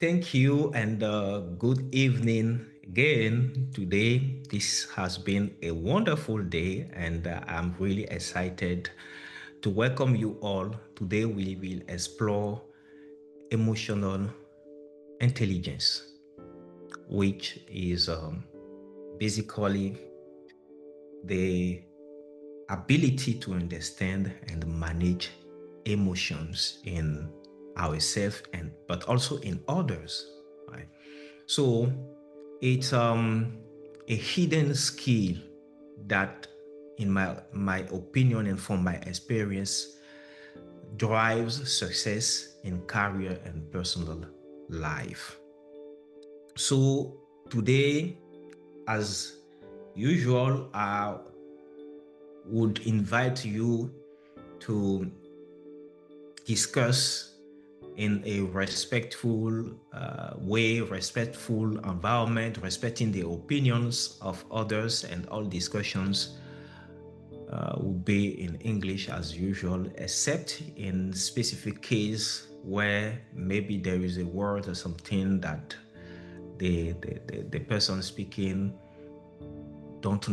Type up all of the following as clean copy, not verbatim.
Thank you and good evening again. Today, this has been a wonderful day, and I'm really excited to welcome you all. Today, we will explore emotional intelligence, which is basically the ability to understand and manage emotions in ourselves and but also in others, right? So it's a hidden skill that, in my opinion and from my experience, drives success in career and personal life. So today, as usual, I would invite you to discuss in a respectful way, respectful environment, respecting the opinions of others, and all discussions will be in English as usual, except in specific case where maybe there is a word or something that the person speaking don't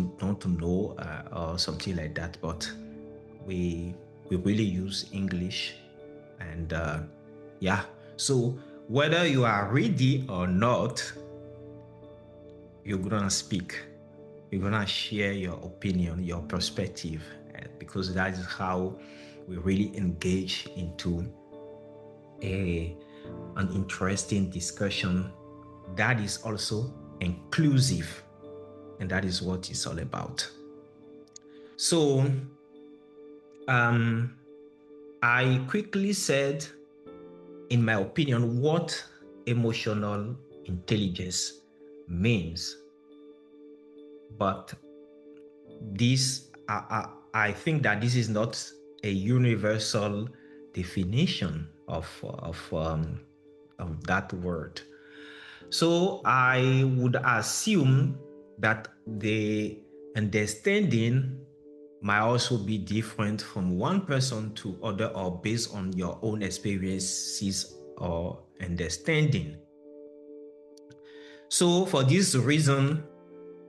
know or something like that. But we we really use English, and yeah. So whether you are ready or not, you're gonna speak. You're gonna share your opinion, your perspective, because that is how we really engage into a an interesting discussion that is also inclusive, and that is what it's all about. So um, I quickly said, in my opinion, what emotional intelligence means. But this, I think that this is not a universal definition of that word. So I would assume that the understanding might also be different from one person to other, or based on your own experiences or understanding. So for this reason,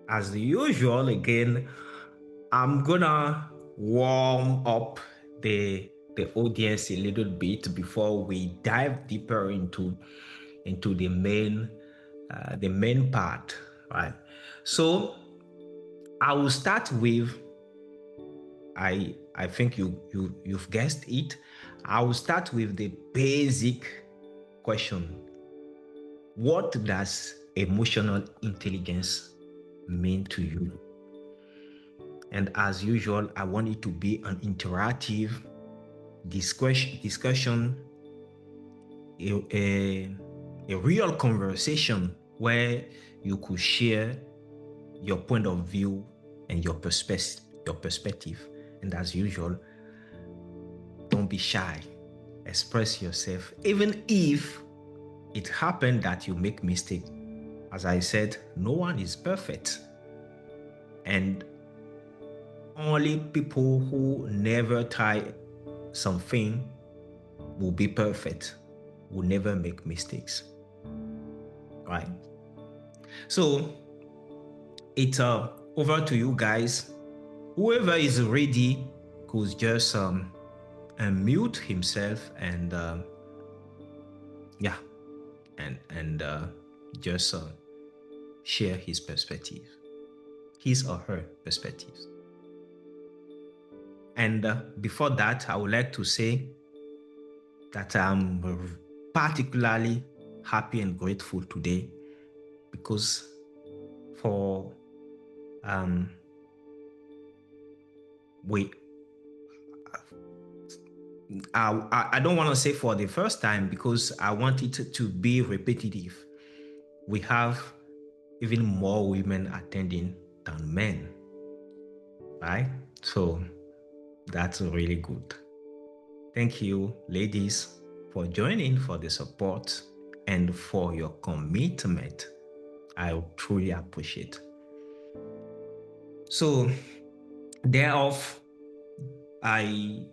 as usual, again, I'm gonna warm up the audience a little bit before we dive deeper into the main part, right? So I will start with, I think you've guessed it. I will start with the basic question: what does emotional intelligence mean to you? And as usual, I want it to be an interactive discussion, a, a real conversation where you could share your point of view and your perspective. And as usual, don't be shy. Express yourself, even if it happened that you make mistake. As I said, no one is perfect, and only people who never try something will be perfect, will never make mistakes, right? So it's over to you guys. Whoever is ready could just unmute himself and yeah, and just share his perspective, his or her perspectives. And before that, I would like to say that I'm particularly happy and grateful today, because for um, we I don't want to say for the first time, because I want it to be repetitive. We have even more women attending than men, right? So that's really good. Thank you, ladies, for joining, for the support, and for your commitment. I truly appreciate. So, thereof, I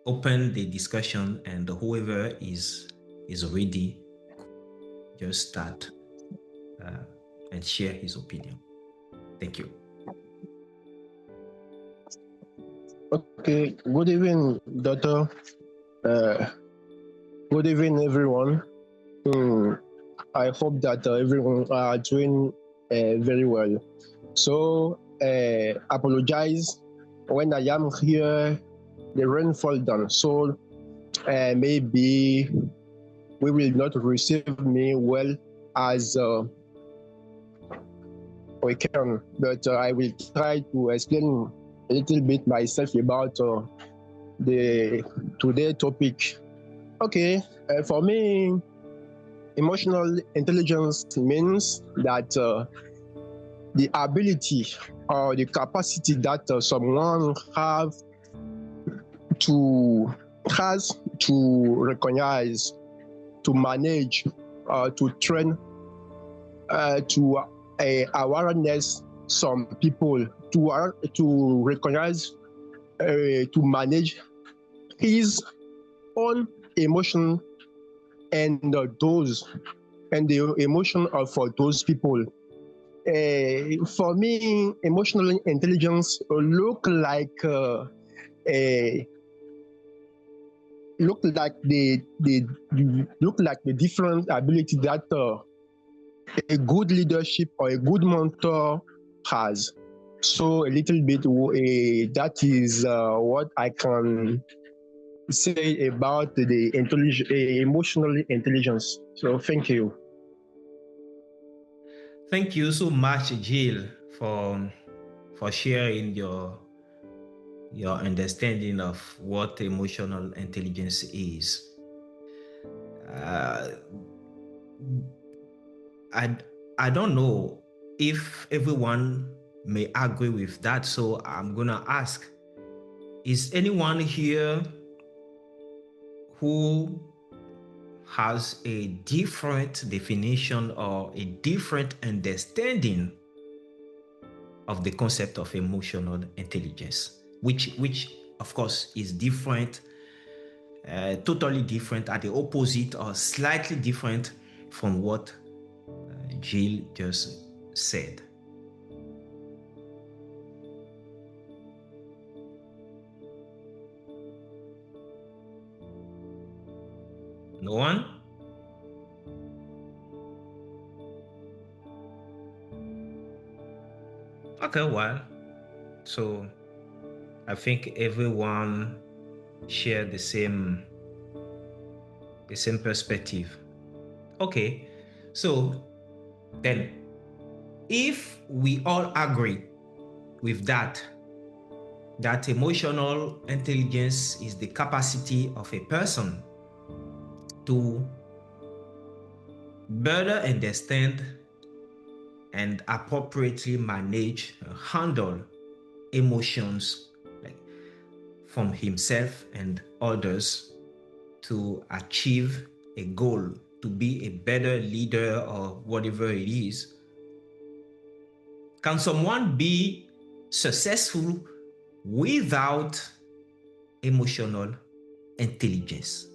open the discussion, and whoever is ready just start and share his opinion. Thank you. Okay, good evening, doctor. Good evening, everyone. I hope that everyone are doing very well. So, apologize when I am here. The rain fall down, so maybe we will not receive me well as we can, but I will try to explain a little bit myself about the today topic. Okay, for me, emotional intelligence means that the ability or the capacity that someone to has to recognize, to manage, to train, to awareness some people, to recognize, to manage his own emotion and the emotion of those people. For me, emotional intelligence look like the different ability that a good leadership or a good mentor has. So a little bit that is what I can say about the emotional intelligence. So thank you. Thank you so much, Jill, for sharing your understanding of what emotional intelligence is. I don't know if everyone may agree with that, so I'm gonna ask: is anyone here who has a different definition or a different understanding of the concept of emotional intelligence, which of course is different, totally different, at the opposite or slightly different from what Jill just said? No one? Okay, well, so I think everyone share the same perspective. Okay, so then if we all agree with that emotional intelligence is the capacity of a person to better understand and appropriately manage, handle emotions, like from himself and others, to achieve a goal, to be a better leader or whatever it is. Can someone be successful without emotional intelligence?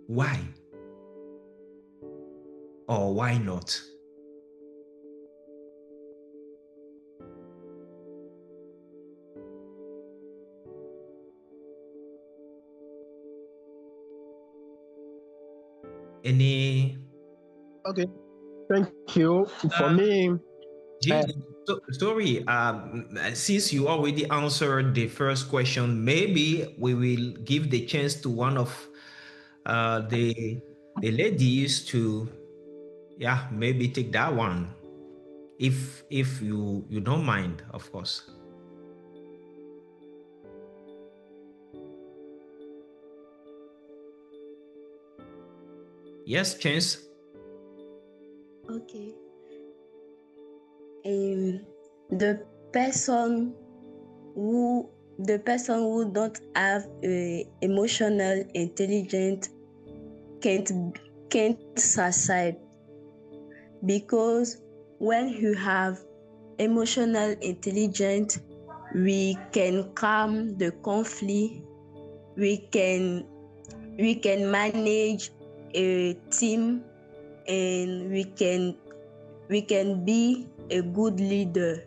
Why? Or why not? Any? Okay, thank you. For me, sorry, since you already answered the first question, maybe we will give the chance to one of the ladies to, yeah, maybe take that one, if you don't mind, of course. Yes, Chance. Okay. The person who don't have emotional intelligence can't succeed, because when you have emotional intelligence, we can calm the conflict, we can manage a team, and we can be a good leader.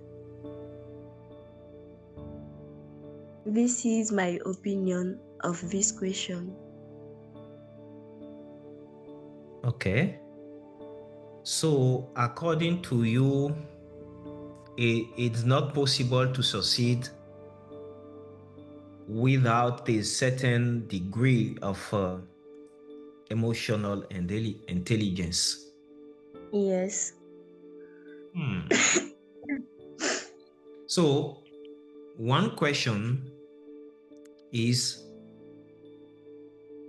This is my opinion of this question. Okay. So, according to you, it's not possible to succeed without a certain degree of emotional intelligence. Yes. So, one question is,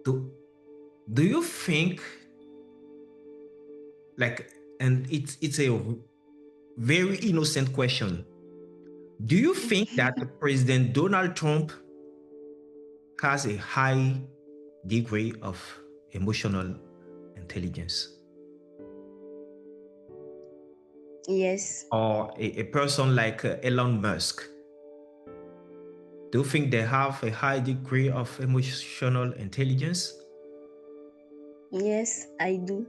do you think, like, and it's a very innocent question. Do you think that President Donald Trump has a high degree of emotional intelligence? Yes. Or a person like Elon Musk? Do you think they have a high degree of emotional intelligence? Yes, I do.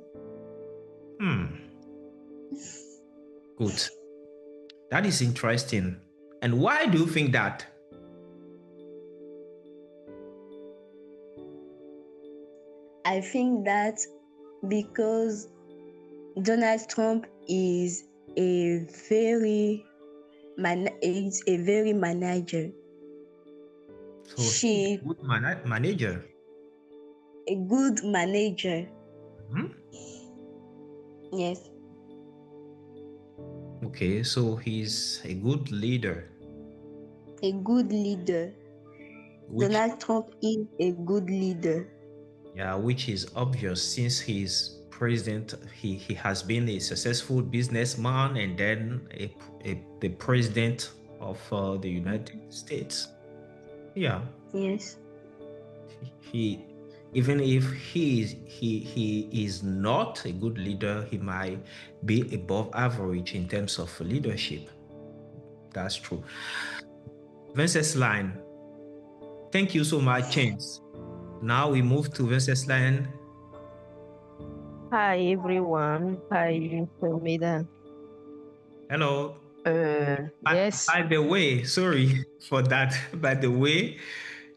Good. That is interesting. And why do you think that? I think that because Donald Trump is a very manager. So he's a good manager. A good manager. Yes. Okay, so he's a good leader. A good leader. Donald Trump is a good leader. Yeah, which is obvious since he's president. He has been a successful businessman and then the president of the United States. Yeah. Yes. He even if he is not a good leader, he might be above average in terms of leadership. That's true. Vencesline, thank you so much, James. Now we move to Vencesline. Hi everyone. Hi, Meda. Hello. Yes. By the way, sorry for that. By the way,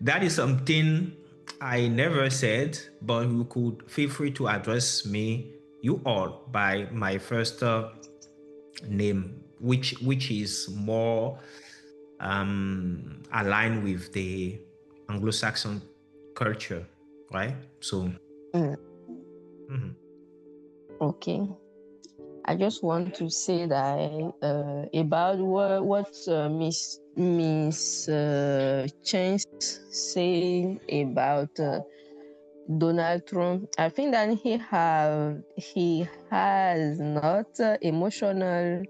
that is something I never said, but you could feel free to address me, you all, by my first name, which is more aligned with the Anglo-Saxon culture, right? So, Okay. I just want to say that about what Miss Chance saying about Donald Trump. I think that he has not emotional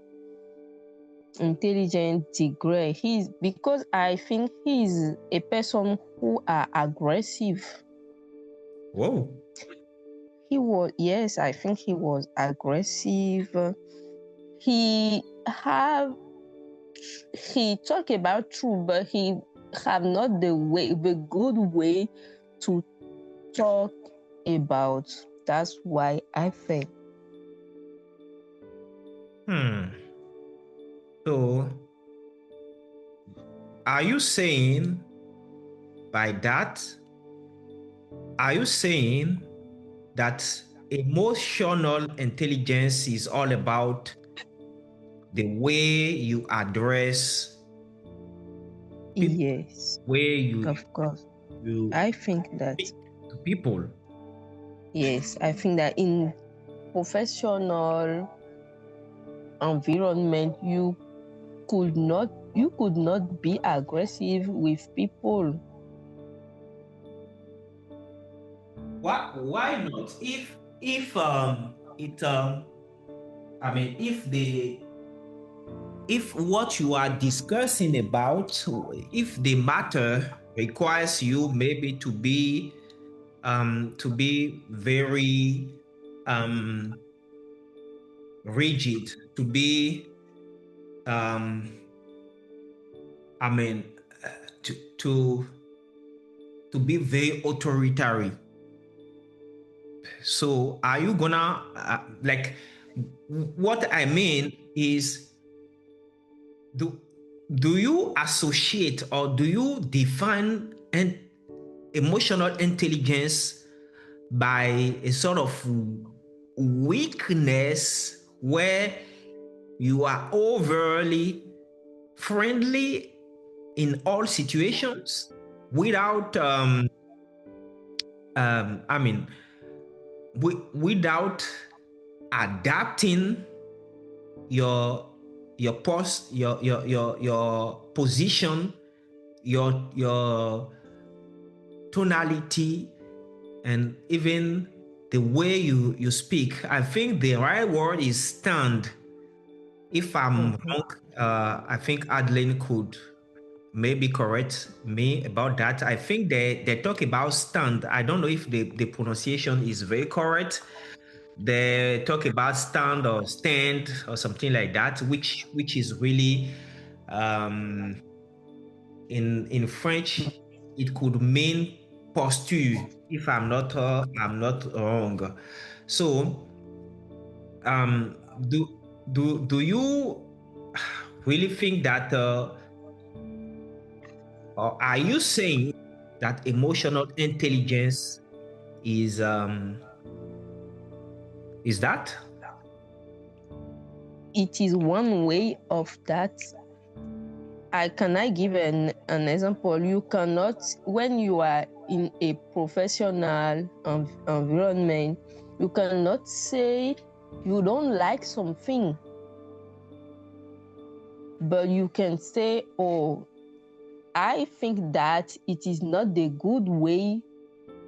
intelligent degree. Because I think he's a person who are aggressive. whoa. I think he was aggressive. He talk about truth, but he have not the good way to talk about. That's why I think. So, are you saying by that? Are you saying that emotional intelligence is all about the way you address people? Yes, way you, of course. you I think that to people. yes, I think that in professional environment you could not be aggressive with people. Why not? If if what you are discussing about, if the matter requires you maybe to be very rigid, to be to be very authoritarian, So are you gonna like? What I mean is, do you associate or do you define an emotional intelligence by a sort of weakness where you are overly friendly in all situations without I mean without adapting your your position, your tonality, and even the way you speak? I think the right word is stand. If I'm wrong, I think Adeline could maybe correct me about that. I think they talk about stand. I don't know if the pronunciation is very correct. They talk about stand or stand or something like that, which is really in French it could mean posture, if I'm not wrong. So do you really think that or are you saying that emotional intelligence is that? It is one way of that. Can I give an example? You cannot, when you are in a professional environment, you cannot say you don't like something, but you can say, oh, I think that it is not the good way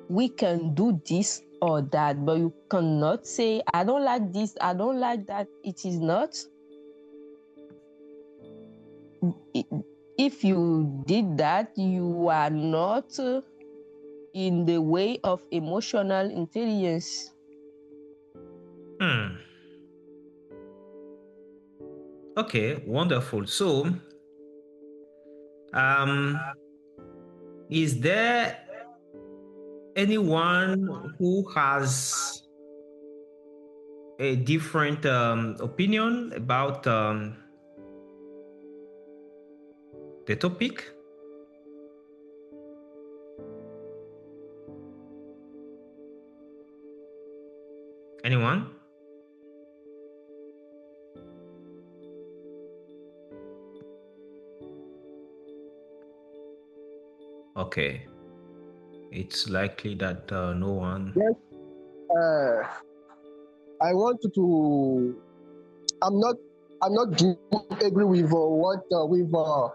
we can do this or that, but you cannot say, I don't like this, I don't like that. It is not. If you did that, you are not in the way of emotional intelligence. Okay, wonderful. So is there anyone who has a different opinion about the topic? Anyone? Okay. It's likely that no one. Yes. I want to. I'm not do agree with what with the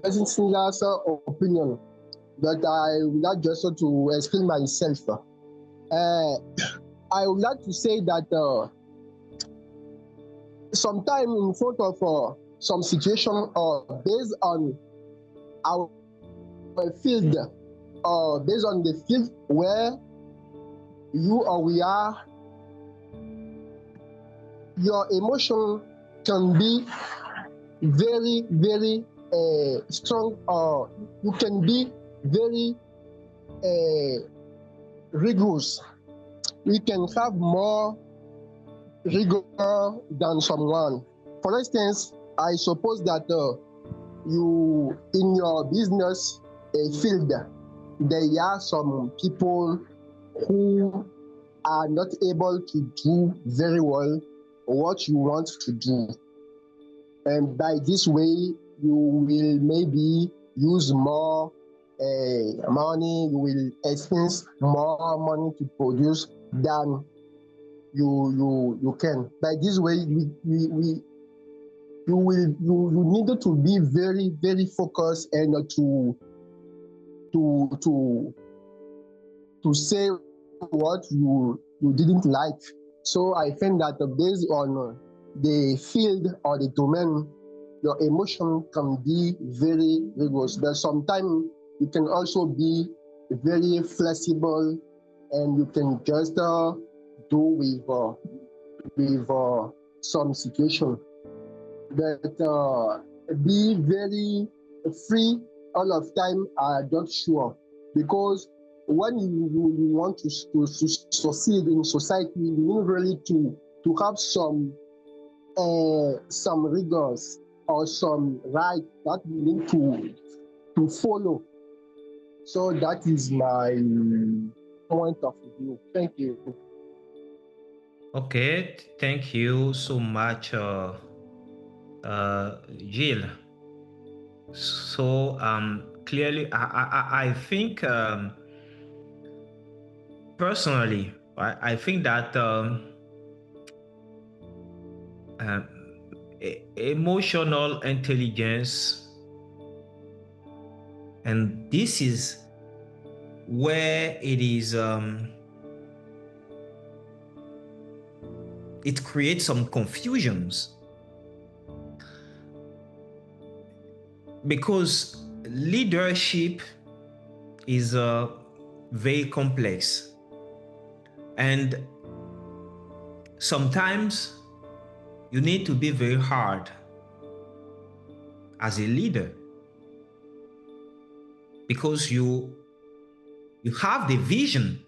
person singer's opinion, but I would like just to explain myself. I would like to say that sometime in front of some situation based on our field or based on the field where you or we are, your emotion can be very, very strong, or you can be very rigorous. We can have more rigor than someone. For instance, I suppose that you, in your business field, there are some people who are not able to do very well what you want to do. And by this way, you will maybe use more money, you will expense more money to produce than you can. By this way, you need to be very, very focused and to say what you didn't like. So I think that based on the field or the domain, your emotion can be very rigorous. But sometimes you can also be very flexible, and you can just do with some situation. But be very free all of time, I'm not sure, because when you want to succeed in society, you need really to have some rigors or some right that you need to follow. So that is my point of view. Thank you. Okay, thank you so much, Jill. So clearly, I think personally, I think that emotional intelligence, and this is where it creates some confusions, because leadership is very complex, and sometimes you need to be very hard as a leader, because you have the vision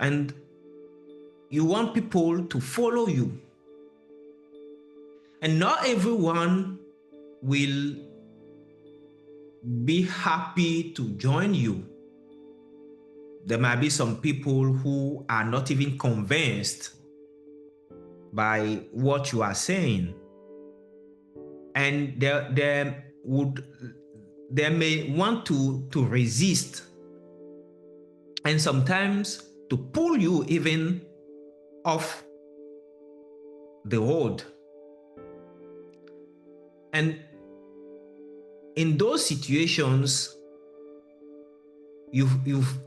and you want people to follow you, and not everyone will be happy to join you. There might be some people who are not even convinced by what you are saying, and they may want to resist, and sometimes to pull you even off the road. And in those situations, you've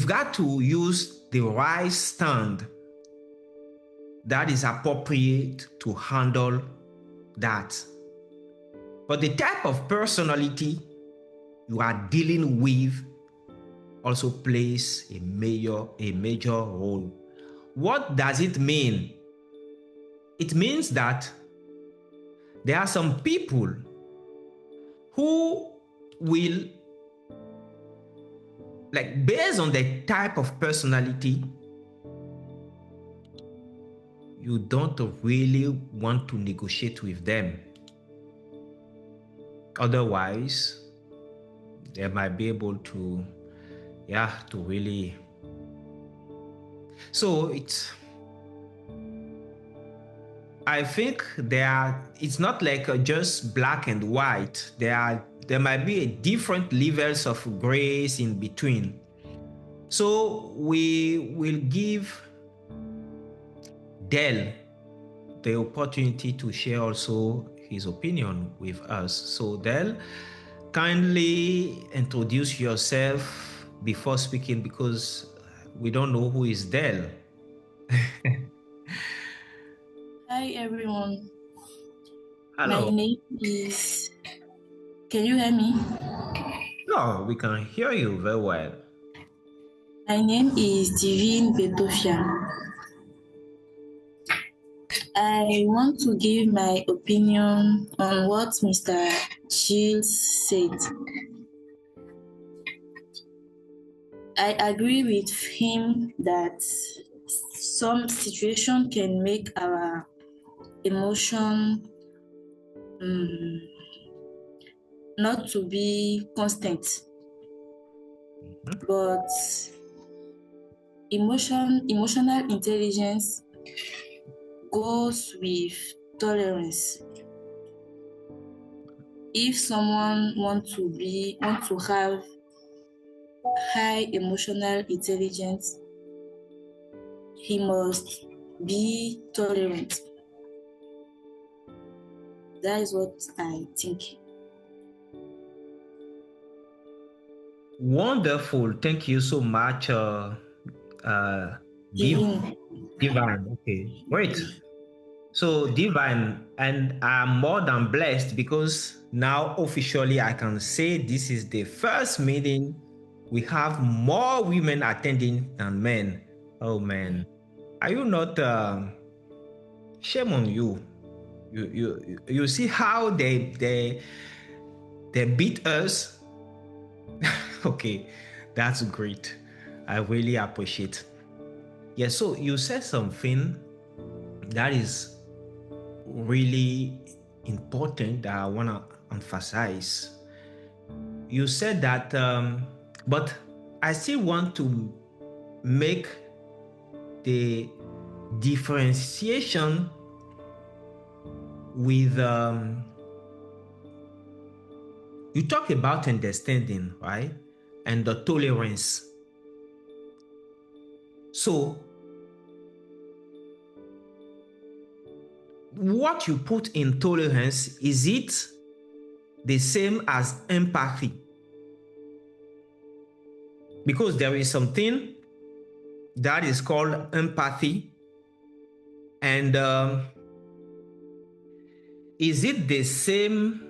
got to use the right stand that is appropriate to handle that. But the type of personality you are dealing with also plays a major role. What does it mean? It means that there are some people who will, like, based on the type of personality, you don't really want to negotiate with them. Otherwise, they might be able to really. So I think it's not like just black and white. There might be different levels of grace in between. So we will give Del the opportunity to share also his opinion with us. So Del, kindly introduce yourself before speaking, because we don't know who is Del. Hi everyone. Hello. My name is. Can you hear me? No, we can hear you very well. My name is Divine Betofia. I want to give my opinion on what Mr. Shields said. I agree with him that some situation can make our emotion not to be constant, but emotional intelligence goes with tolerance. If someone want to have high emotional intelligence, he must be tolerant. That is what I think. Wonderful. Thank you so much, Divine. Okay, great. So Divine, and I'm more than blessed, because now officially I can say this is the first meeting we have more women attending than men. Oh man, are you not? Shame on you. You see how they beat us. Okay, that's great. I really appreciate. Yeah, so you said something that is really important that I want to emphasize. You said that, but I still want to make the differentiation with, you talk about understanding, right? And the tolerance. So, what you put in tolerance, is it the same as empathy? Because there is something that is called empathy, and is it the same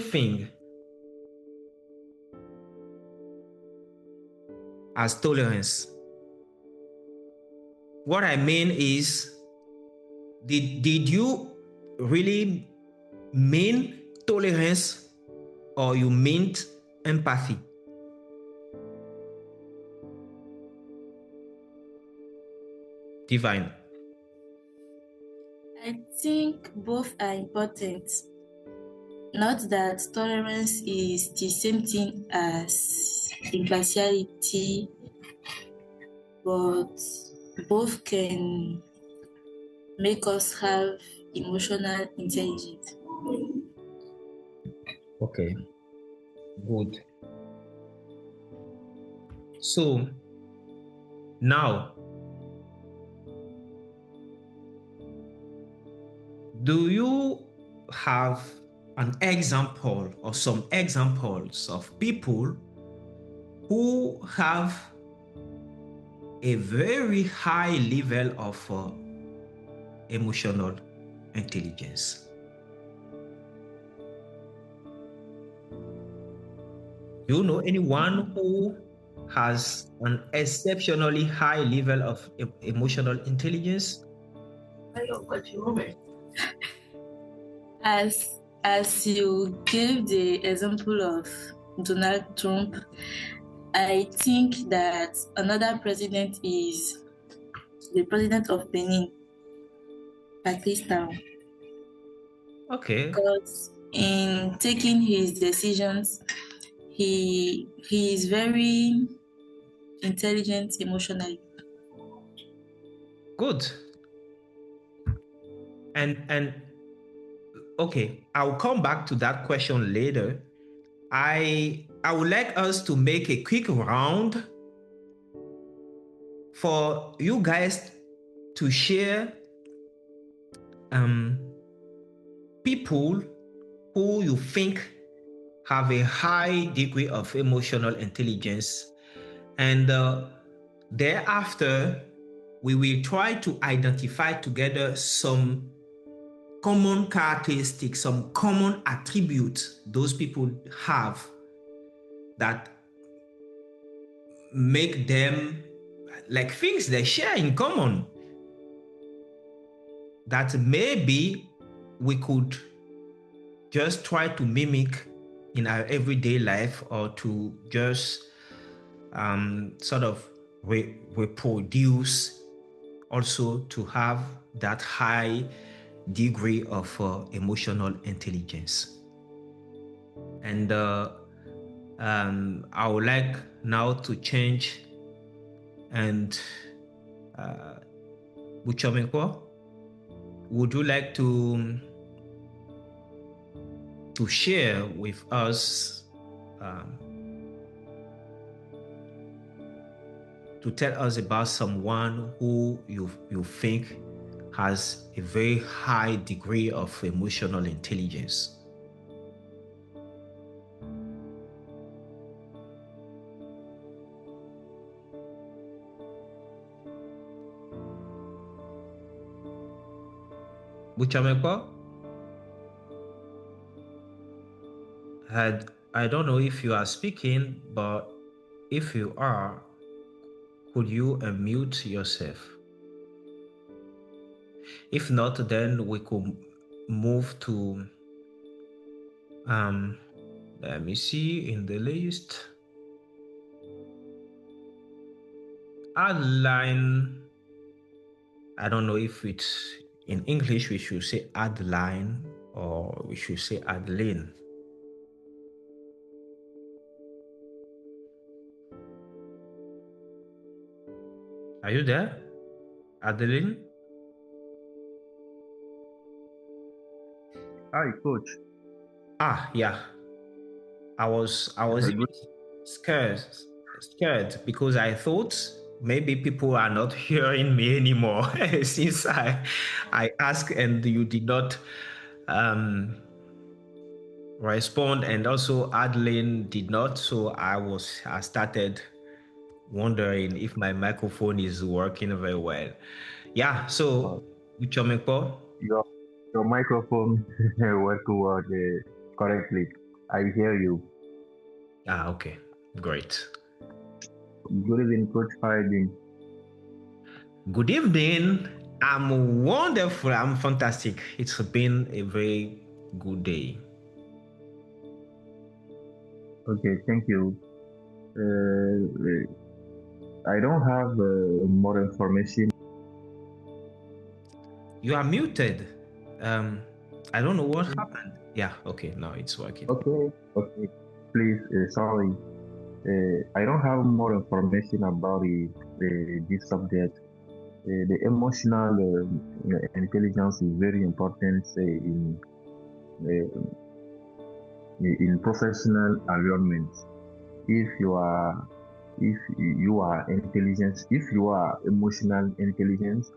thing as tolerance? What I mean is, did you really mean tolerance, or you meant empathy? Divine. I think both are important. Not that tolerance is the same thing as impartiality, but both can make us have emotional intelligence. Okay, good. So now, do you have an example or some examples of people who have a very high level of emotional intelligence? Do you know anyone who has an exceptionally high level of emotional intelligence? As you gave the example of Donald Trump, I think that another president is the president of Benin, Patrice Talon. Okay. Because in taking his decisions, he is very intelligent emotionally. Good. And okay, I'll come back to that question later. I would like us to make a quick round for you guys to share people who you think have a high degree of emotional intelligence, and thereafter we will try to identify together some common characteristics, some common attributes those people have that make them like things they share in common that maybe we could just try to mimic in our everyday life, or to just sort of reproduce, also to have that high degree of emotional intelligence. And I would like now to change, and Buchomeko, would you like to share with us, to tell us about someone who you think has a very high degree of emotional intelligence? Buchamekwa? I don't know if you are speaking, but if you are, could you unmute yourself? If not, then we could move to Let me see in the list. Adeline. I don't know if it's in English we should say Adeline or we should say Adeline. Are you there, Adeline? Hi, coach. Yeah. I was scared because I thought maybe people are not hearing me anymore since I asked and you did not respond, and also Adeline did not. So I started wondering if my microphone is working very well. Yeah. So Uchomekpo. Your microphone work correctly. I hear you. Okay. Great. Good evening, Coach. How are you doing? Good evening. I'm wonderful. I'm fantastic. It's been a very good day. Okay, thank you. I don't have more information. You are muted. I don't know what happened. Yeah, okay, now it's working. Okay. Please, sorry. I don't have more information about this subject. The emotional intelligence is very important in professional environments. If you are intelligent, if you are emotional intelligence,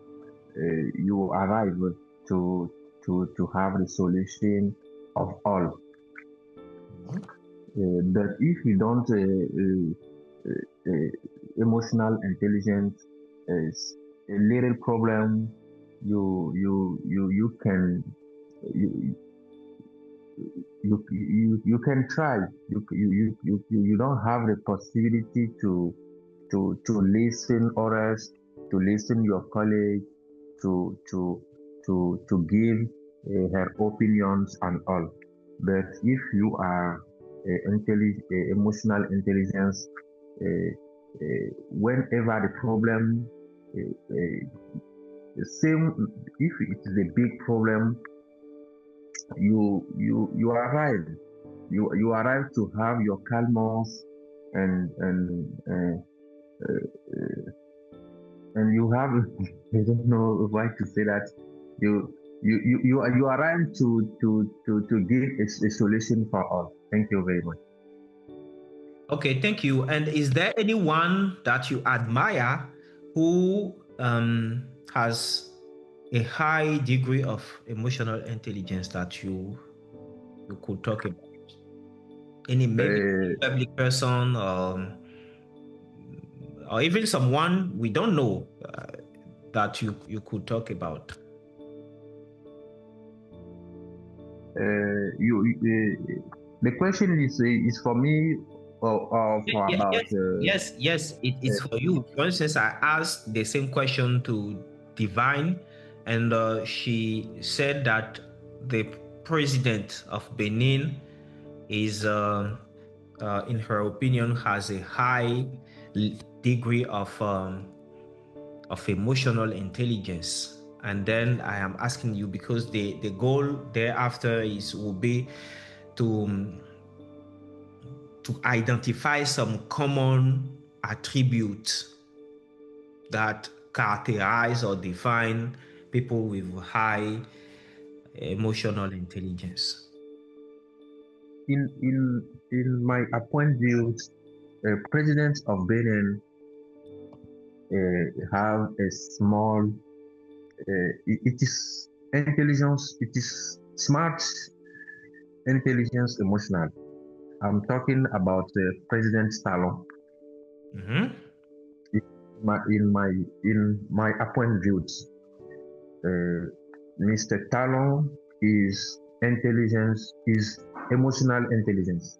you arrive to have the solution of all. But if you don't emotional intelligence, is a little problem. You can you can try. You don't have the possibility to listen others, to listen your colleague, to give her opinions and all. But if you are emotional intelligence, whenever the problem, same if it is a big problem, you arrive. You arrive to have your calmness and you have I don't know why to say that you arrive to give a solution for all. Thank you very much. Okay, thank you. And is there anyone that you admire who has a high degree of emotional intelligence that you could talk about? Any maybe public person or even someone we don't know that you could talk about? The question is for me or for about yes, it is for you. For instance, I asked the same question to Divine, and she said that the president of Benin is in her opinion has a high degree of emotional intelligence. And then I am asking you because the goal thereafter will be to identify some common attributes that characterize or define people with high emotional intelligence. In my point view, presidents of Benin have a small. It is intelligence. It is smart intelligence, emotional. I'm talking about President Talon. Mm-hmm. In my point views, Mr. Talon is intelligence, is emotional intelligence.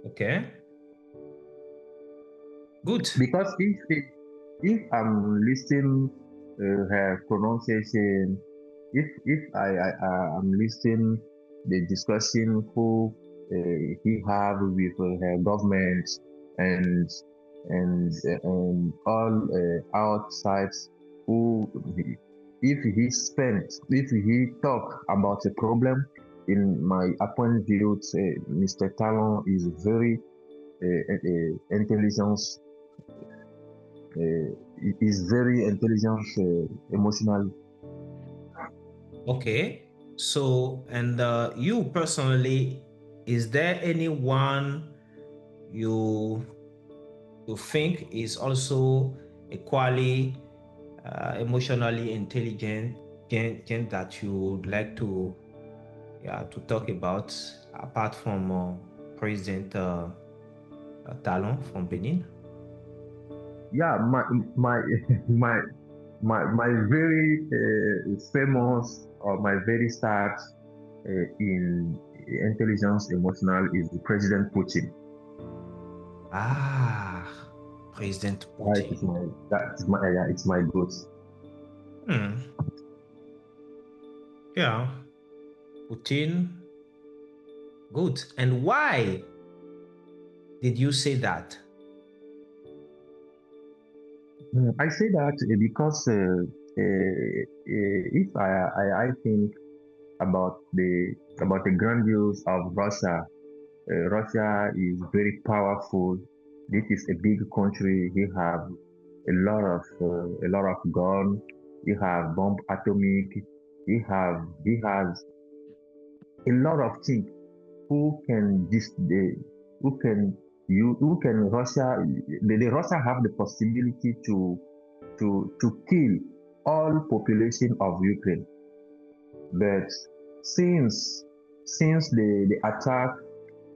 Okay. Good. Because if I'm listening her pronunciation, if I am listening the discussion who he have with government and all outsides who if he talk about a problem, in my upon view, Mr. Talon is very intelligent. Is very intelligent, emotional. Okay. So, and you personally, is there anyone you think is also equally emotionally intelligent that you would like to talk about apart from President Talon from Benin? Yeah, my very famous, or my very start in intelligence emotional is President Putin. President Putin. It's my goat. Yeah, Putin. Good. And why did you say that? I say that because if I think about the grandiose of Russia, Russia is very powerful. This is a big country. He have a lot of gun. He have bomb atomic. He has a lot of things. Who can Russia? The Russia have the possibility to kill all population of Ukraine, but since the attack,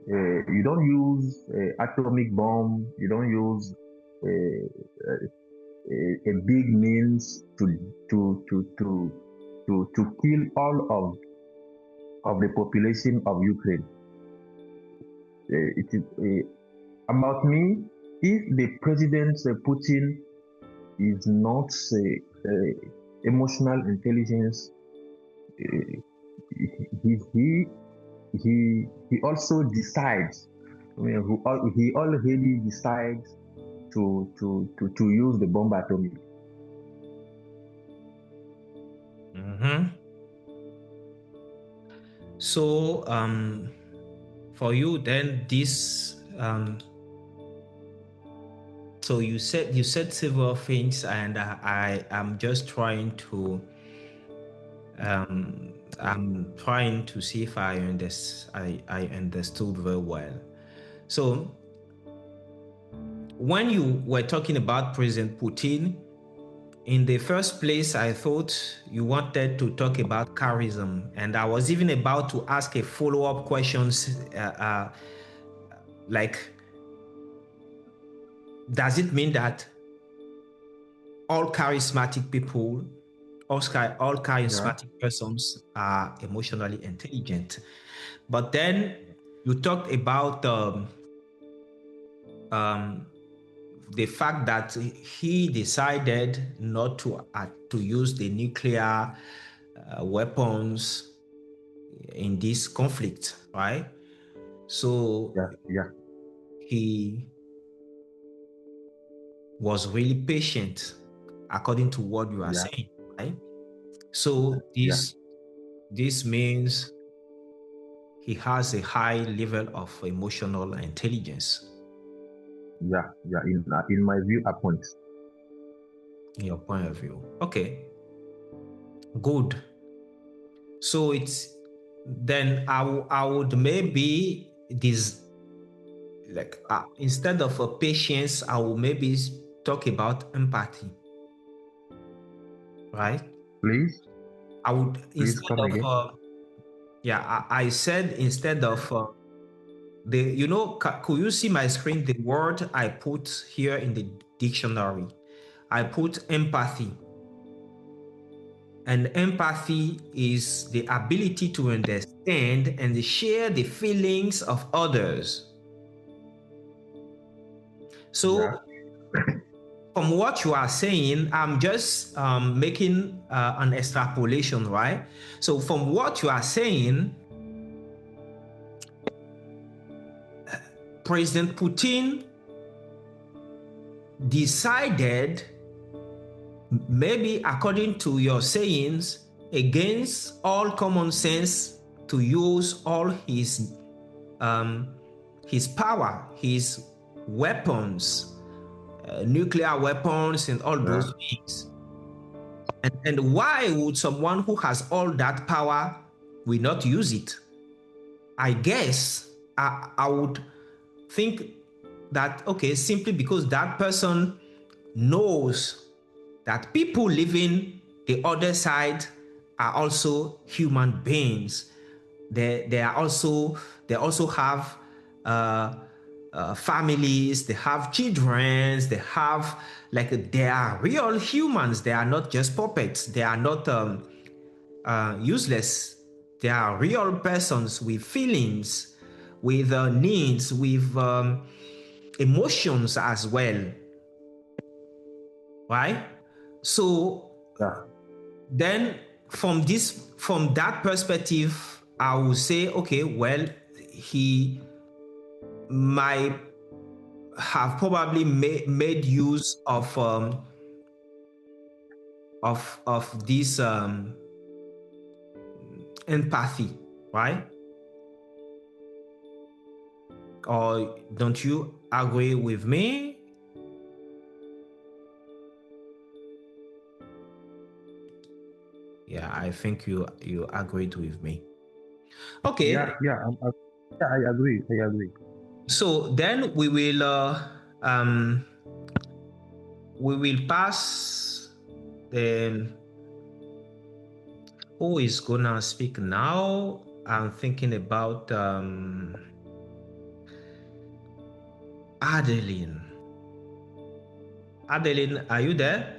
you don't use atomic bomb, you don't use a big means to kill all of the population of Ukraine. It is about me. If the President Putin is not emotional intelligence, he also decides. He already decides to use the bomb atomic. So, for you, then this. So you said several things, and I am just trying to. I'm trying to see if I understood very well. So, when you were talking about President Putin, in the first place, I thought you wanted to talk about charism, and I was even about to ask a follow-up questions like, does it mean that all charismatic people, all charismatic persons are emotionally intelligent? But then you talked about the fact that he decided not to use the nuclear weapons in this conflict, right? So he was really patient, according to what you are saying, right? So this means he has a high level of emotional intelligence. In my view, in your point of view. Okay, good. So it's then I would maybe this, like instead of a patience, I will maybe talk about empathy, right? Please. I would instead of I said instead of could you see my screen? The word I put here in the dictionary, I put empathy. And empathy is the ability to understand and share the feelings of others. So from what you are saying, I'm just making an extrapolation, right? So from what you are saying, President Putin decided, maybe according to your sayings, against all common sense, to use all his power, his weapons, nuclear weapons, and all those things. And why would someone who has all that power will not use it? I guess I would think that, okay, simply because that person knows that people living the other side are also human beings. They also have families, they have children, they are real humans. They are not just puppets. They are not useless. They are real persons with feelings, with needs, with emotions as well, right? So then from that perspective, I would say, okay, well, he might have probably made use of this empathy, right? Or don't you agree with me? Yeah, I think you agreed with me. Okay. I agree. So then we will pass. Then who is gonna speak now? I'm thinking about Adeline. Adeline, are you there?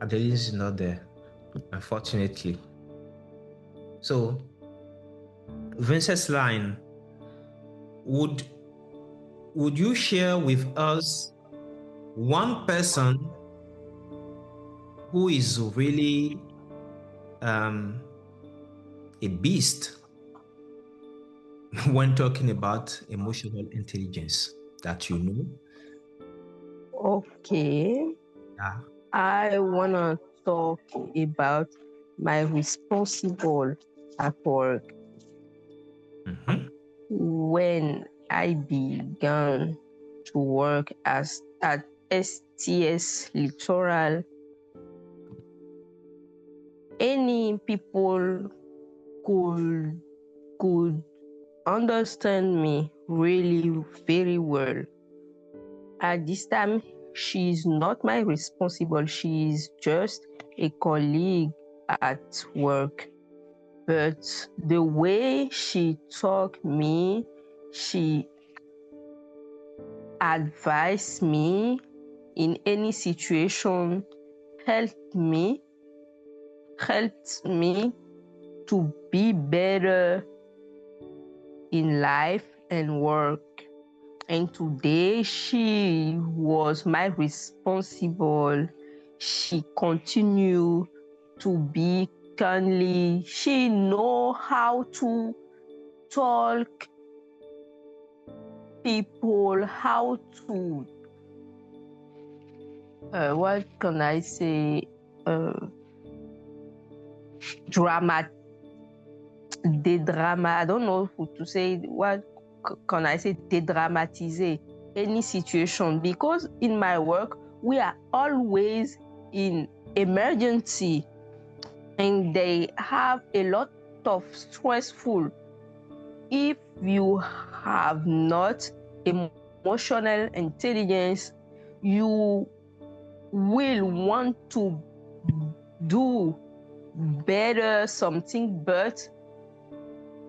Adeline is not there, unfortunately. So, Vencesline, would you share with us one person who is really a beast when talking about emotional intelligence that you know? Okay. Yeah. I want to talk about my responsible at work. Mm-hmm. When I began to work at STS Littoral, any people could understand me really very well. At this time, she's not my responsible. She's just a colleague at work. But the way she taught me, she advised me in any situation, helped me to be better in life and work. And today she was my responsible. She continued to be kindly. She know how to talk people, how to what can I say? I don't know how to say. What can I say? Dédramatiser any situation, because in my work we are always in emergency, and they have a lot of stressful. If you have not emotional intelligence, you will want to do better something, but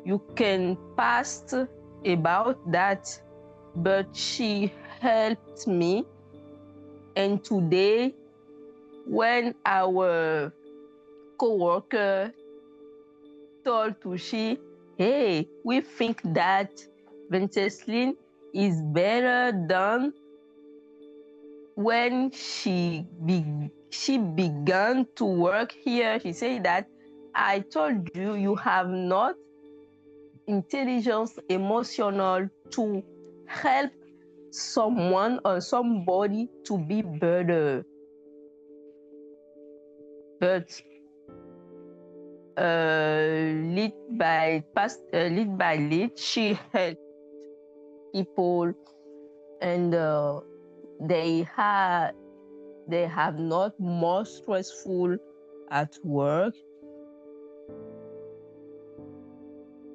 you can pass about that. But she helped me, and today when our co-worker told to she, hey, we think that Vencesline is better than when she began to work here, she said that I told you you have not intelligence emotional to help someone or somebody to be better. But lead by lead, she helped people, and they have not more stressful at work.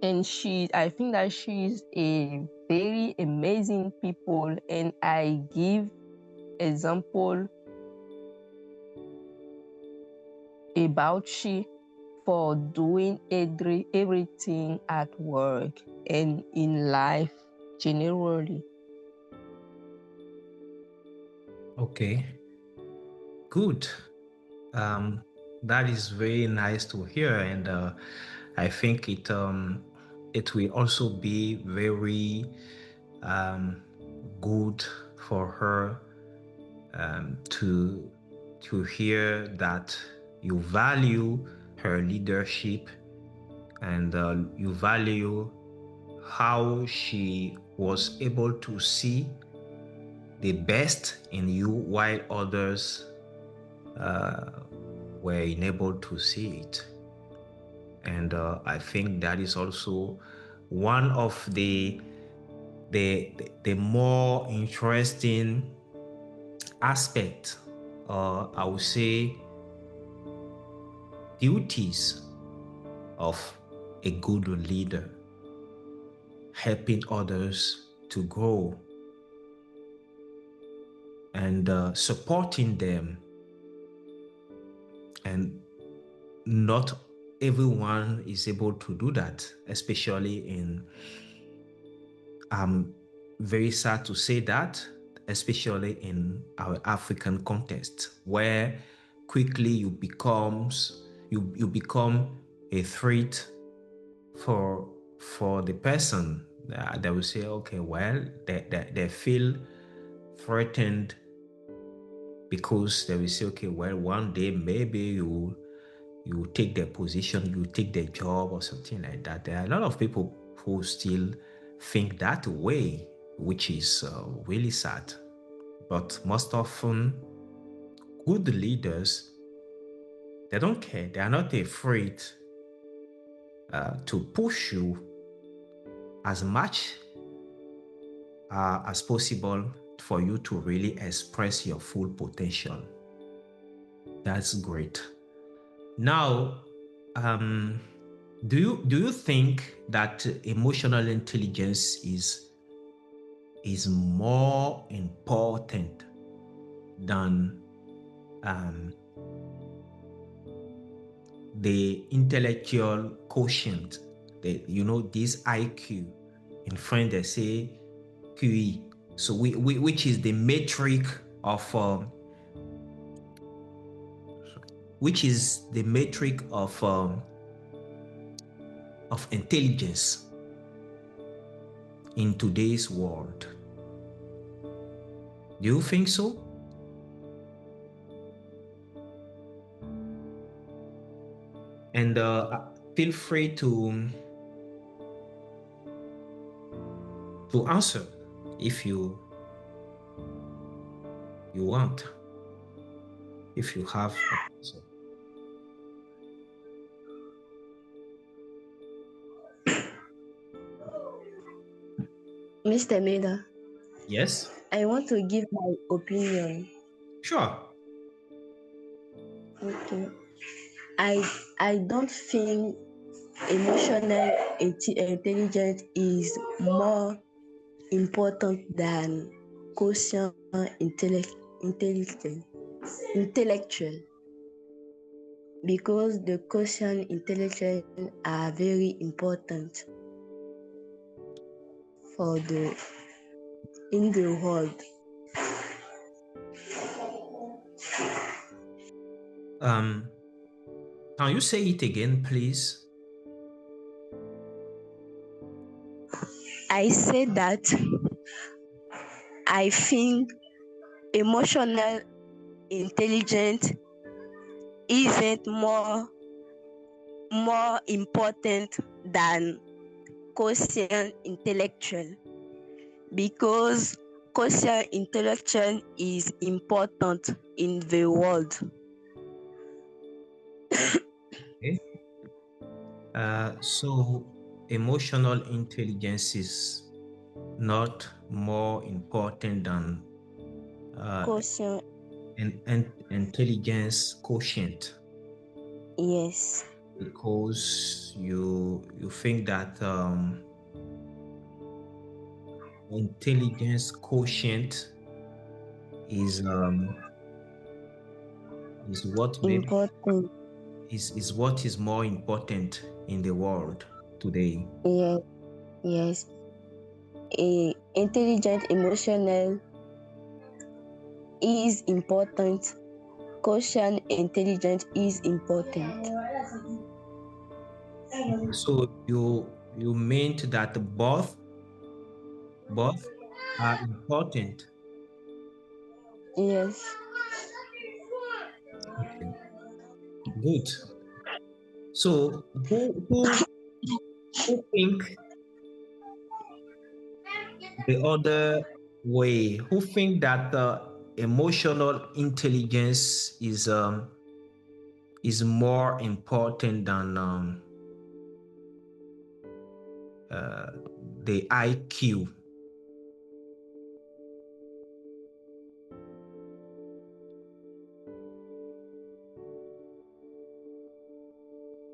And I think that she's a very amazing people, and I give example about she for doing everything at work and in life generally. Okay, good. That is very nice to hear, and I think it will also be very good for her to hear that you value her leadership, and you value how she was able to see the best in you while others were unable to see it. And I think that is also one of the more interesting aspect, I would say, duties of a good leader, helping others to grow and supporting them. And not everyone is able to do that, especially I'm very sad to say that, especially in our African context, where quickly you become a threat for the person. They will say, okay, well, they feel threatened because they will say, okay, well, one day maybe you take their position, you take their job or something like that. There are a lot of people who still think that way, which is really sad. But most often, good leaders, they don't care. They are not afraid to push you as much as possible for you to really express your full potential. That's great. Now, do you think that emotional intelligence is more important than the intellectual quotient? This IQ. In French, they say QE. So which is the metric of intelligence in today's world. Do you think so? And feel free to answer if you want, if you have an answer. Mr. Meda. Yes? I want to give my opinion. Sure. Okay. I don't think emotional intelligence is more important than quotient intellectual, because the quotient intellectual are very important in the world. Can you say it again, please? I said that I think emotional intelligence isn't more important than quotient intellectual, because quotient intellectual is important in the world. Okay. So emotional intelligence is not more important than Quotient, intelligence quotient, yes, because you think that intelligence quotient is what maybe important. is what is more important in the world today. Yes, yes. Intelligent emotional is important. Quotient intelligence is important. So you meant that both are important. Yes. Okay, good. So who think the other way? Who think that emotional intelligence is more important than the IQ?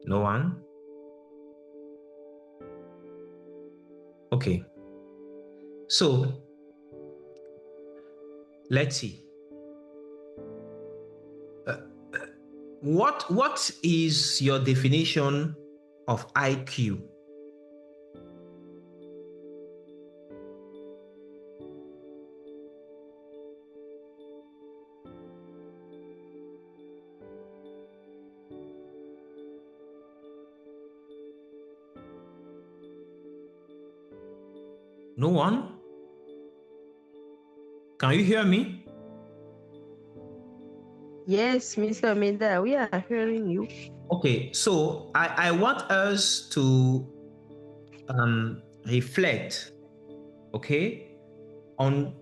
No one? Okay. So let's see. What is your definition of IQ? No one? Can you hear me? Yes, Mr. Meda, we are hearing you. Okay, so I want us to reflect, okay, on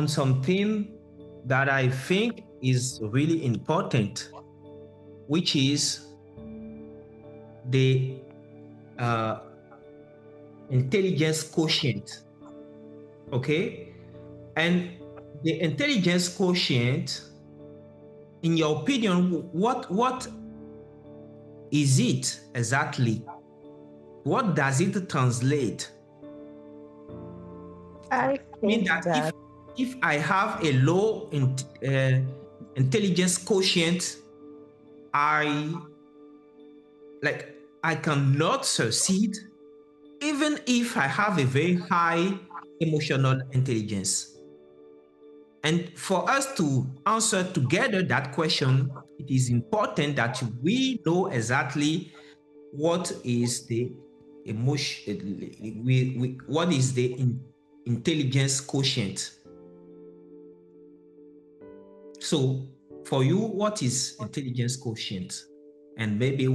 something that I think is really important, which is the intelligence quotient. Okay, and the intelligence quotient, in your opinion, what is it exactly? What does it translate? I Mean think that that if I have a low intelligence quotient, I cannot succeed, even if I have a very high emotional intelligence. And for us to answer together that question, it is important that we know exactly what is the emotion, what is the intelligence quotient. So for you, what is intelligence quotient? And maybe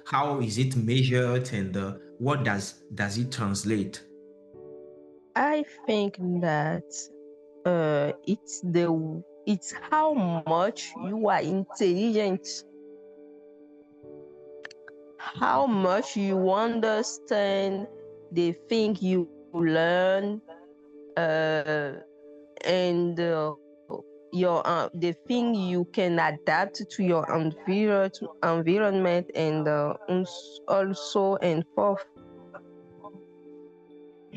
how is it measured, and what does it translate? I think that it's how much you are intelligent, how much you understand the thing you learn, and your the thing you can adapt to your environment, and also and forth.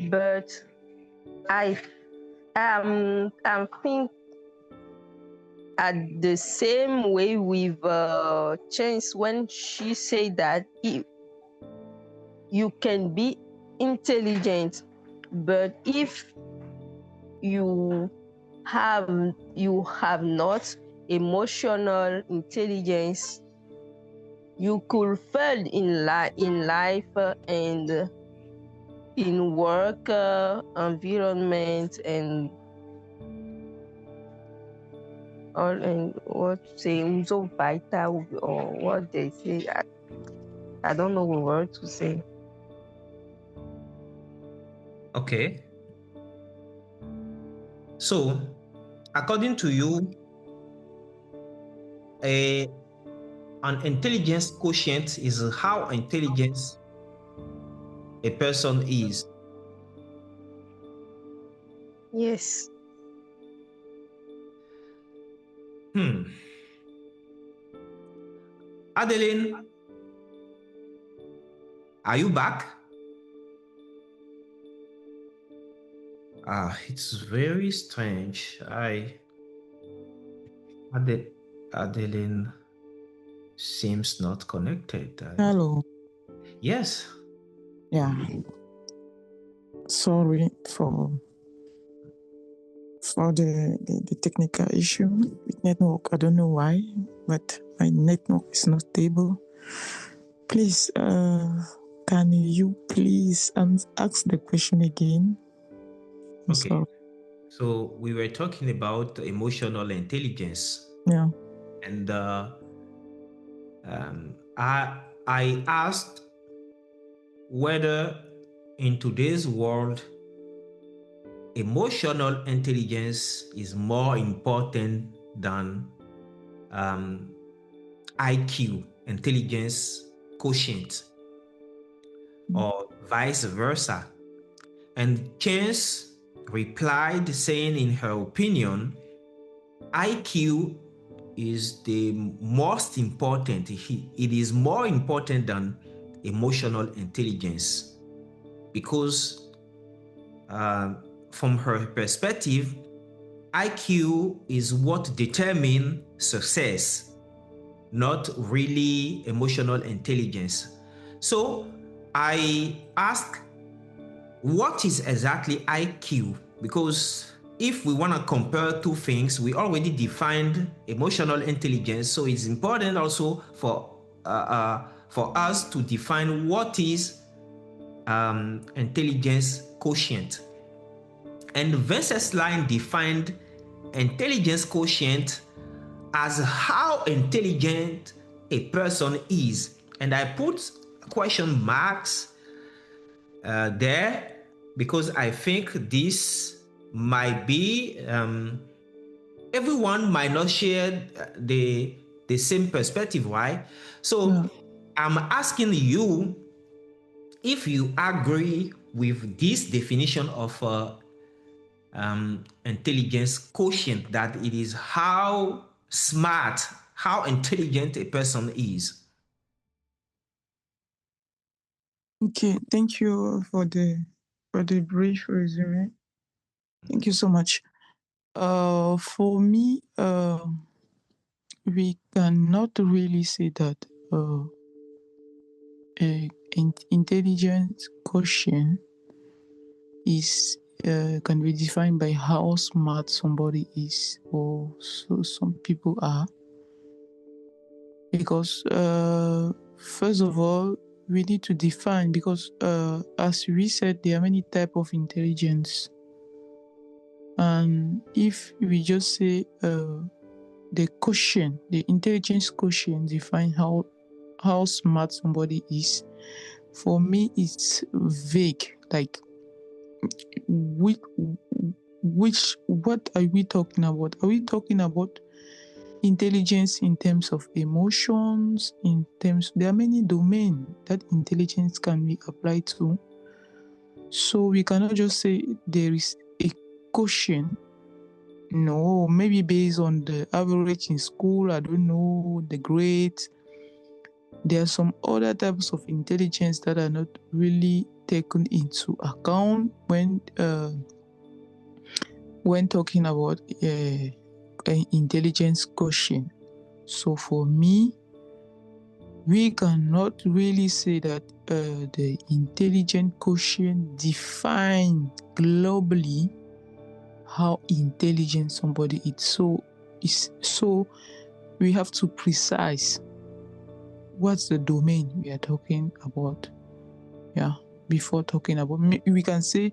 But I think at the same way with Chance, when she said that you can be intelligent, but if you have not emotional intelligence, you could fail in life, and in work environment, and or in what to say, so vital or what they say. I don't know what word to say. Okay. So, according to you, an intelligence quotient is how intelligent a person is. Yes. Adeline, are you back? It's very strange. Adeline seems not connected. Hello. Yes. Yeah. Sorry for the technical issue with network. I don't know why, but my network is not stable. Please, can you please ask the question again? I'm Okay. sorry. So we were talking about emotional intelligence. Yeah. And I asked whether in today's world emotional intelligence is more important than IQ, intelligence quotient, or vice versa. And Chance replied saying in her opinion, IQ is the most important. It is more important than emotional intelligence because from her perspective, IQ is what determines success, not really emotional intelligence. So I asked, what is exactly IQ? Because if we want to compare two things, we already defined emotional intelligence, so it's important also for us to define what is intelligence quotient. And Vencesline defined intelligence quotient as how intelligent a person is. And I put question marks there because I think this might be everyone might not share the same perspective, right? So I'm asking you if you agree with this definition of intelligence quotient, that it is how smart, how intelligent a person is. Okay, thank you for the brief resume. Thank you so much. For me, we cannot really say that intelligence quotient is can be defined by how smart somebody is, or so some people are. Because first of all, we need to define, because as we said, there are many types of intelligence. And if we just say the quotient, the intelligence quotient define how smart somebody is, for me it's vague. Like what are we talking about? Are we talking about intelligence in terms of emotions? There are many domains that intelligence can be applied to. So we cannot just say there is a quotient. No, maybe based on the average in school, I don't know, the grades. There are some other types of intelligence that are not really taken into account when talking about an intelligence quotient. So for me, we cannot really say that the intelligence quotient defines globally how intelligent somebody is. So we have to precise what's the domain we are talking about. Yeah, before talking about, we can say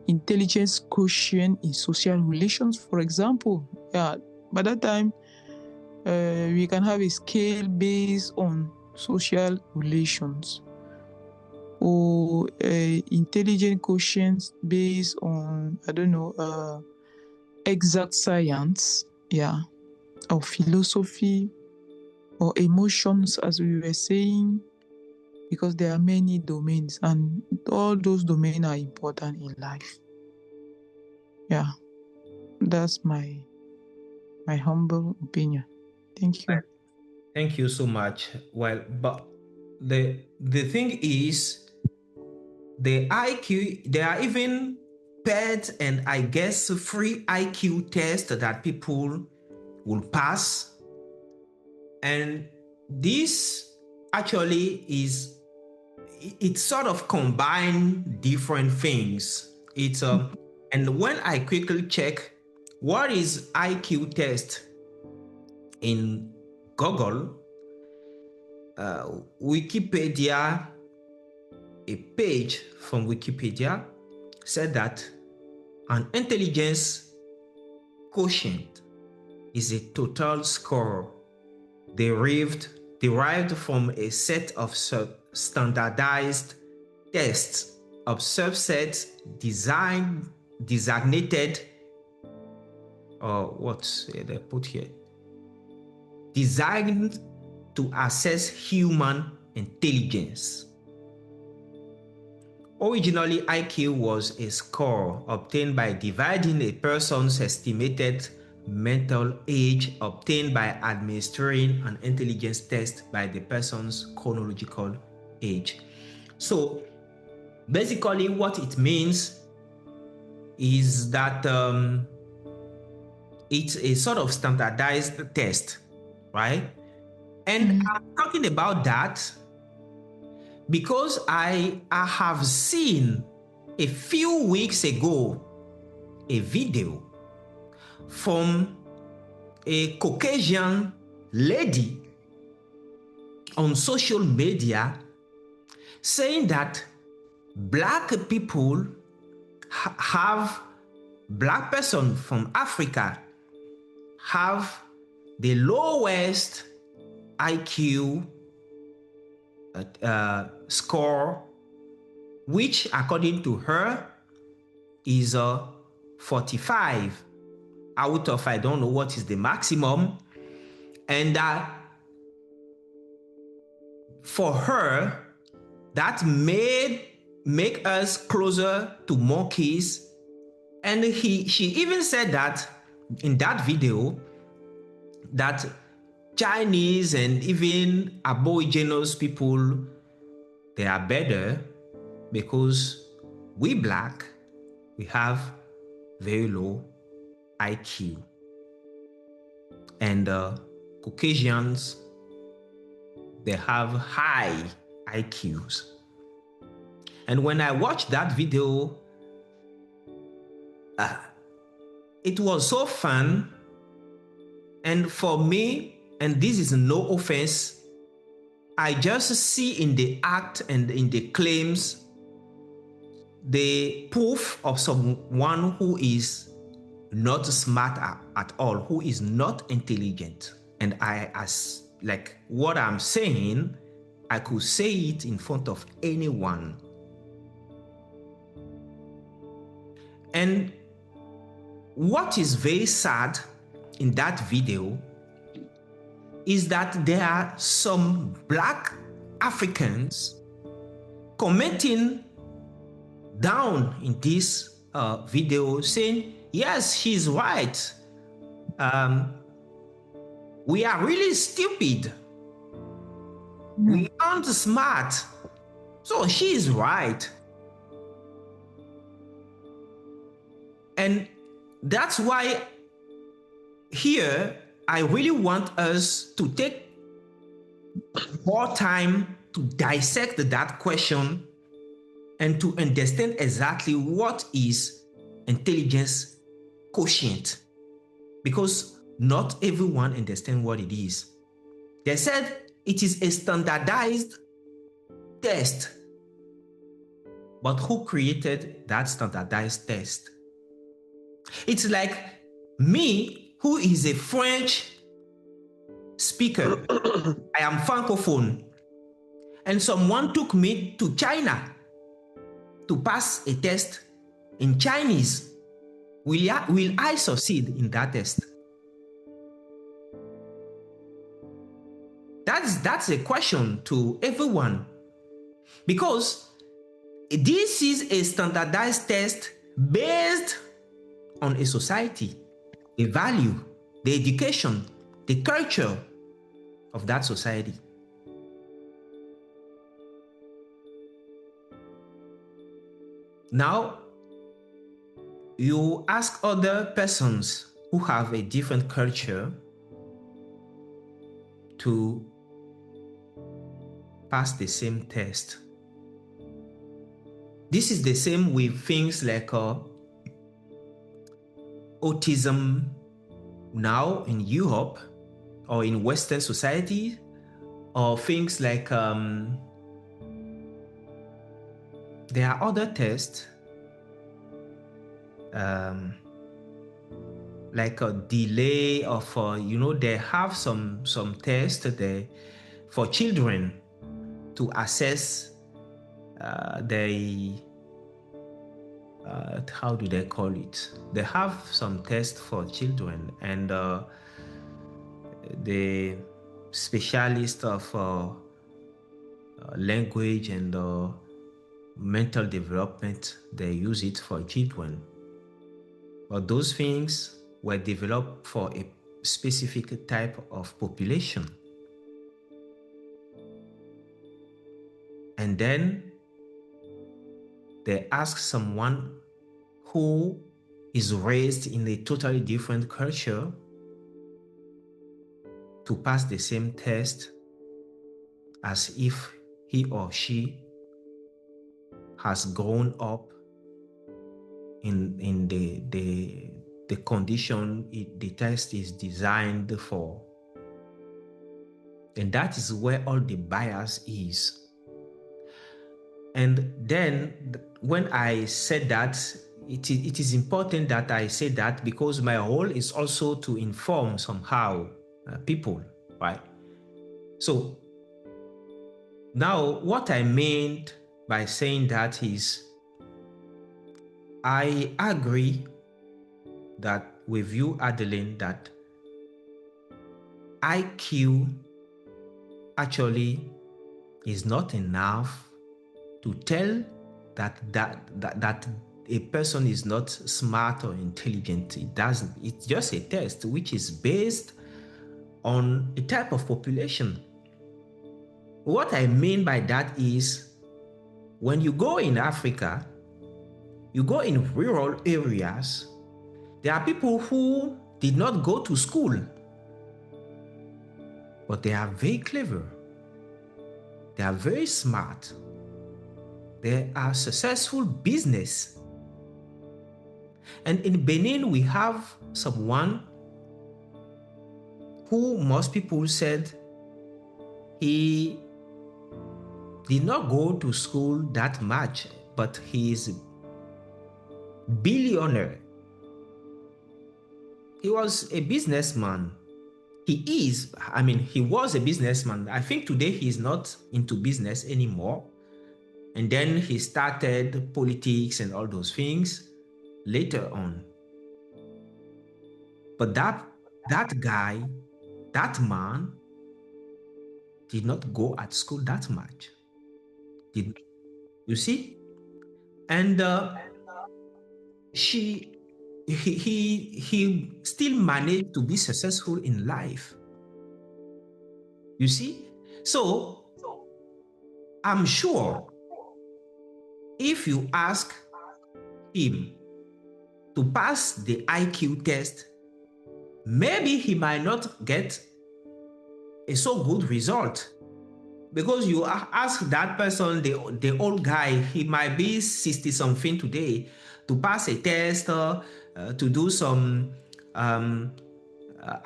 intelligence quotient in social relations, for example. Yeah, By that time, we can have a scale based on social relations, or intelligent quotient based on, I don't know, exact science, or philosophy, or emotions, as we were saying, because there are many domains, and all those domains are important in life. Yeah, that's my humble opinion. Thank you. Thank you so much. Well, but the thing is, the IQ, there are even paid and I guess free IQ tests that people will pass. And this actually is, it sort of combine different things. It's and when I quickly check what is IQ test in Google, Wikipedia, a page from Wikipedia said that an intelligence quotient is a total score derived from a set of standardized tests of subsets designated, or what's they put here, designed to assess human intelligence. Originally, IQ was a score obtained by dividing a person's estimated mental age obtained by administering an intelligence test by the person's chronological age. So basically what it means is that it's a sort of standardized test, right? And I'm talking about that because I have seen a few weeks ago a video from a Caucasian lady on social media saying that black people black person from Africa have the lowest IQ score, which according to her is 45 out of, I don't know what is the maximum, and for her that make us closer to monkeys. And she even said that in that video that Chinese and even Aboriginal people, they are better because we black, we have very low IQ. And Caucasians, they have high IQs. And when I watched that video, it was so fun. And for me, and this is no offense, I just see in the act and in the claims the proof of someone who is not smart at all, who is not intelligent. And as like what I'm saying, I could say it in front of anyone. And what is very sad in that video is that there are some black Africans commenting down in this video saying, yes, she's right. We are really stupid. We aren't smart. So she is right. And that's why here I really want us to take more time to dissect that question and to understand exactly what is intelligence quotient, because not everyone understands what it is. They said it is a standardized test, but who created that standardized test? It's like me who is a French speaker, I am Francophone, and someone took me to China to pass a test in Chinese, will I succeed in that test? That's a question to everyone, because this is a standardized test based on a society, the value, the education, the culture of that society. Now, you ask other persons who have a different culture to pass the same test. This is the same with things like autism now in Europe or in Western society, or things like there are other tests like a delay of they have some tests there for children to assess how do they call it? They have some tests for children, and the specialist of language and mental development, they use it for children. But those things were developed for a specific type of population. And then they ask someone who is raised in a totally different culture to pass the same test as if he or she has grown up in the condition the test is designed for. And that is where all the bias is. And then when I said that, it is important that I say that, because my role is also to inform somehow people, right? So now what I meant by saying that is, I agree that with you, Adeline, that IQ actually is not enough to tell that a person is not smart or intelligent. It doesn't. It's just a test which is based on a type of population. What I mean by that is, when you go in Africa, you go in rural areas, there are people who did not go to school, but they are very clever. They are very smart. They are successful business. And in Benin, we have someone who most people said he did not go to school that much, but he is a billionaire. He was a businessman. He was a businessman. I think today he is not into business anymore. And then he started politics and all those things later on. But that guy, that man, did not go at school that much. You see? And he still managed to be successful in life. You see? So I'm sure if you ask him to pass the IQ test, maybe he might not get a so good result. Because you ask that person, the old guy, he might be 60-something today, to pass a test, to do some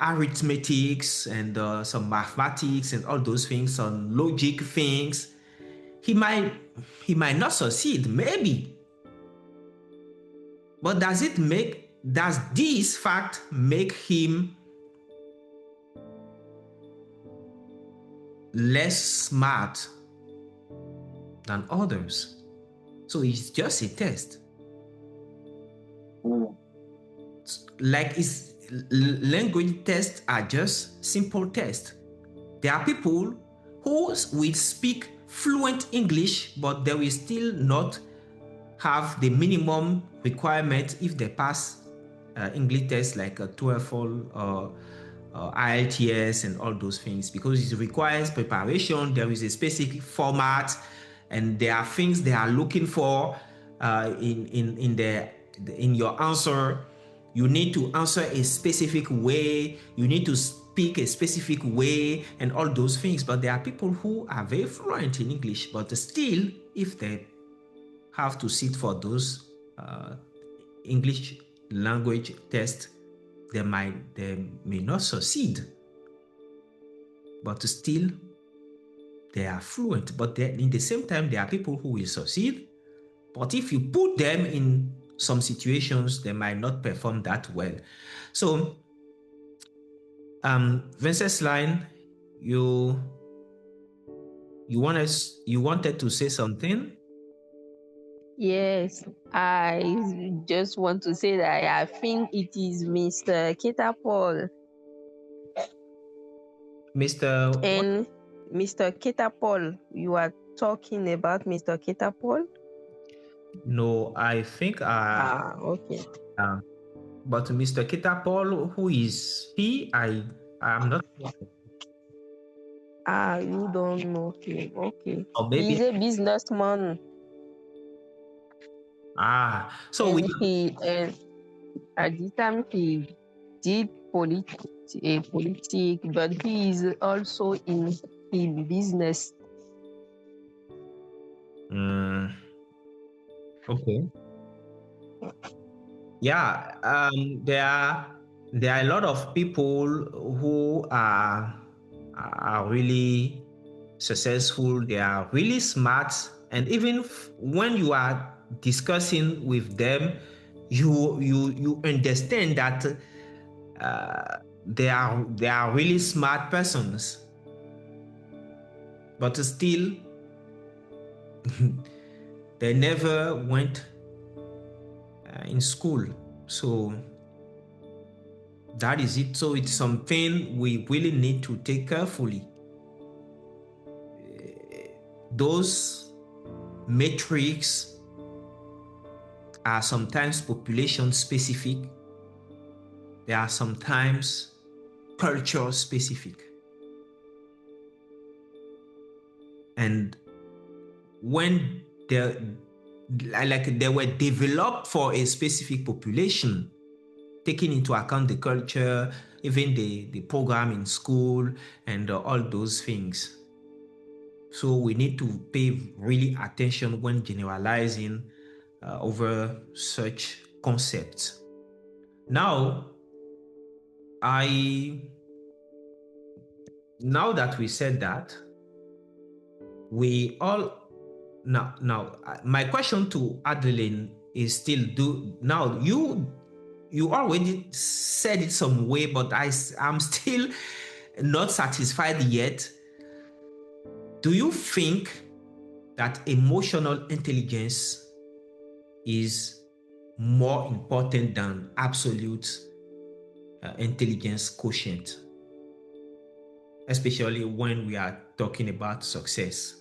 arithmetics and some mathematics and all those things, some logic things. He might not succeed, maybe. But does it make does this fact make him less smart than others? So it's just a test. Like language tests are just simple tests. There are people who will speak fluent English, but they will still not have the minimum requirement if they pass English tests like a TOEFL or IELTS and all those things, because it requires preparation. There is a specific format, and there are things they are looking for in your answer. You need to answer a specific way. You need to speak a specific way and all those things. But there are people who are very fluent in English, but still, if they have to sit for those English language tests, they may not succeed. But still, they are fluent. But in the same time, there are people who will succeed. But if you put them in some situations, they might not perform that well. So, Vencesline, you wanted to say something? Yes, I just want to say that I think it is Mr. Ketapol. And Mr. Ketapol, you are talking about Mr. Ketapol? No, I think okay. But Mr. Ketapol, who is he? I am not sure. You don't know him. Okay. Or maybe he's a businessman. So and at this time he did politics, but he is also in business. Okay. Yeah, there are a lot of people who are really successful. They are really smart, and even when you are discussing with them, you understand that they are really smart persons, but still they never went in school. So that is it. So it's something we really need to take carefully. Those metrics are sometimes population specific. They are sometimes culture specific. And when they were developed for a specific population, taking into account the culture, even the program in school, and all those things. So we need to pay really attention when generalizing over such concepts. Now that we said that, my question to Adeline is still, you already said it some way, but I'm still not satisfied yet. Do you think that emotional intelligence is more important than absolute intelligence quotient, especially when we are talking about success?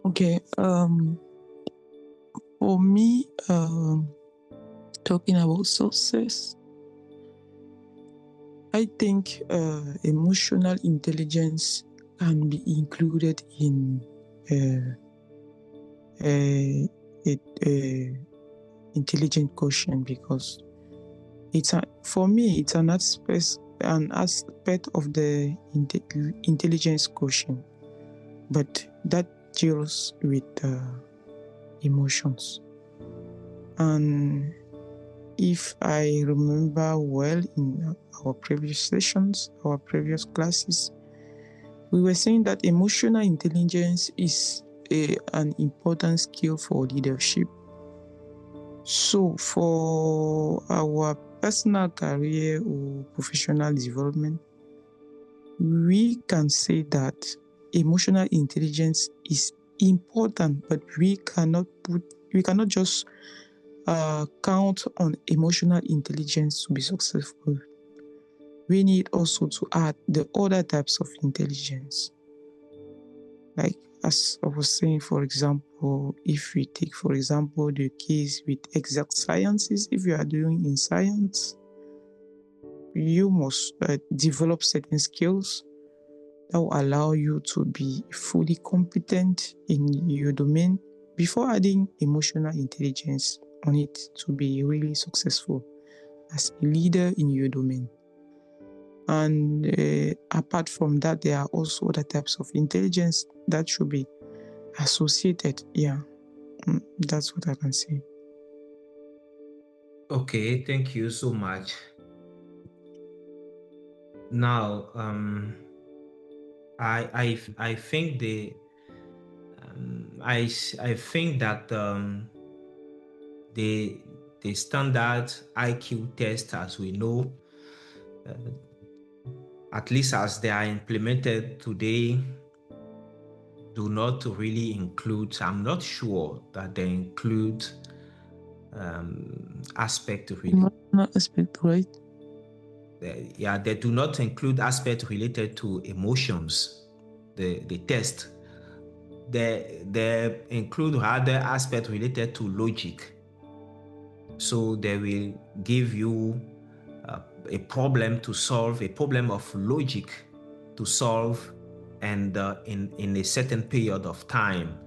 Okay. For me, talking about success, I think emotional intelligence can be included in intelligent quotient, because for me it's an aspect of the intelligence quotient, but that deals with emotions. And if I remember well, in our previous sessions, our previous classes, we were saying that emotional intelligence is an important skill for leadership. So for our personal career or professional development, we can say that emotional intelligence is important, but we cannot just count on emotional intelligence to be successful. We need also to add the other types of intelligence. Like as I was saying, for example, if we take, for example, the case with exact sciences, if you are doing in science, you must develop certain skills that will allow you to be fully competent in your domain before adding emotional intelligence on it to be really successful as a leader in your domain. And apart from that, there are also other types of intelligence that should be associated. Yeah, that's what I can say. Okay, thank you so much. Now, I think I think that the standard IQ test, as we know, at least as they are implemented today, do not really include. I'm not sure that they include aspect related. Aspect, right? They do not include aspect related to emotions. The test. They include other aspect related to logic. So they will give you a problem to solve, a problem of logic to solve, and in a certain period of time.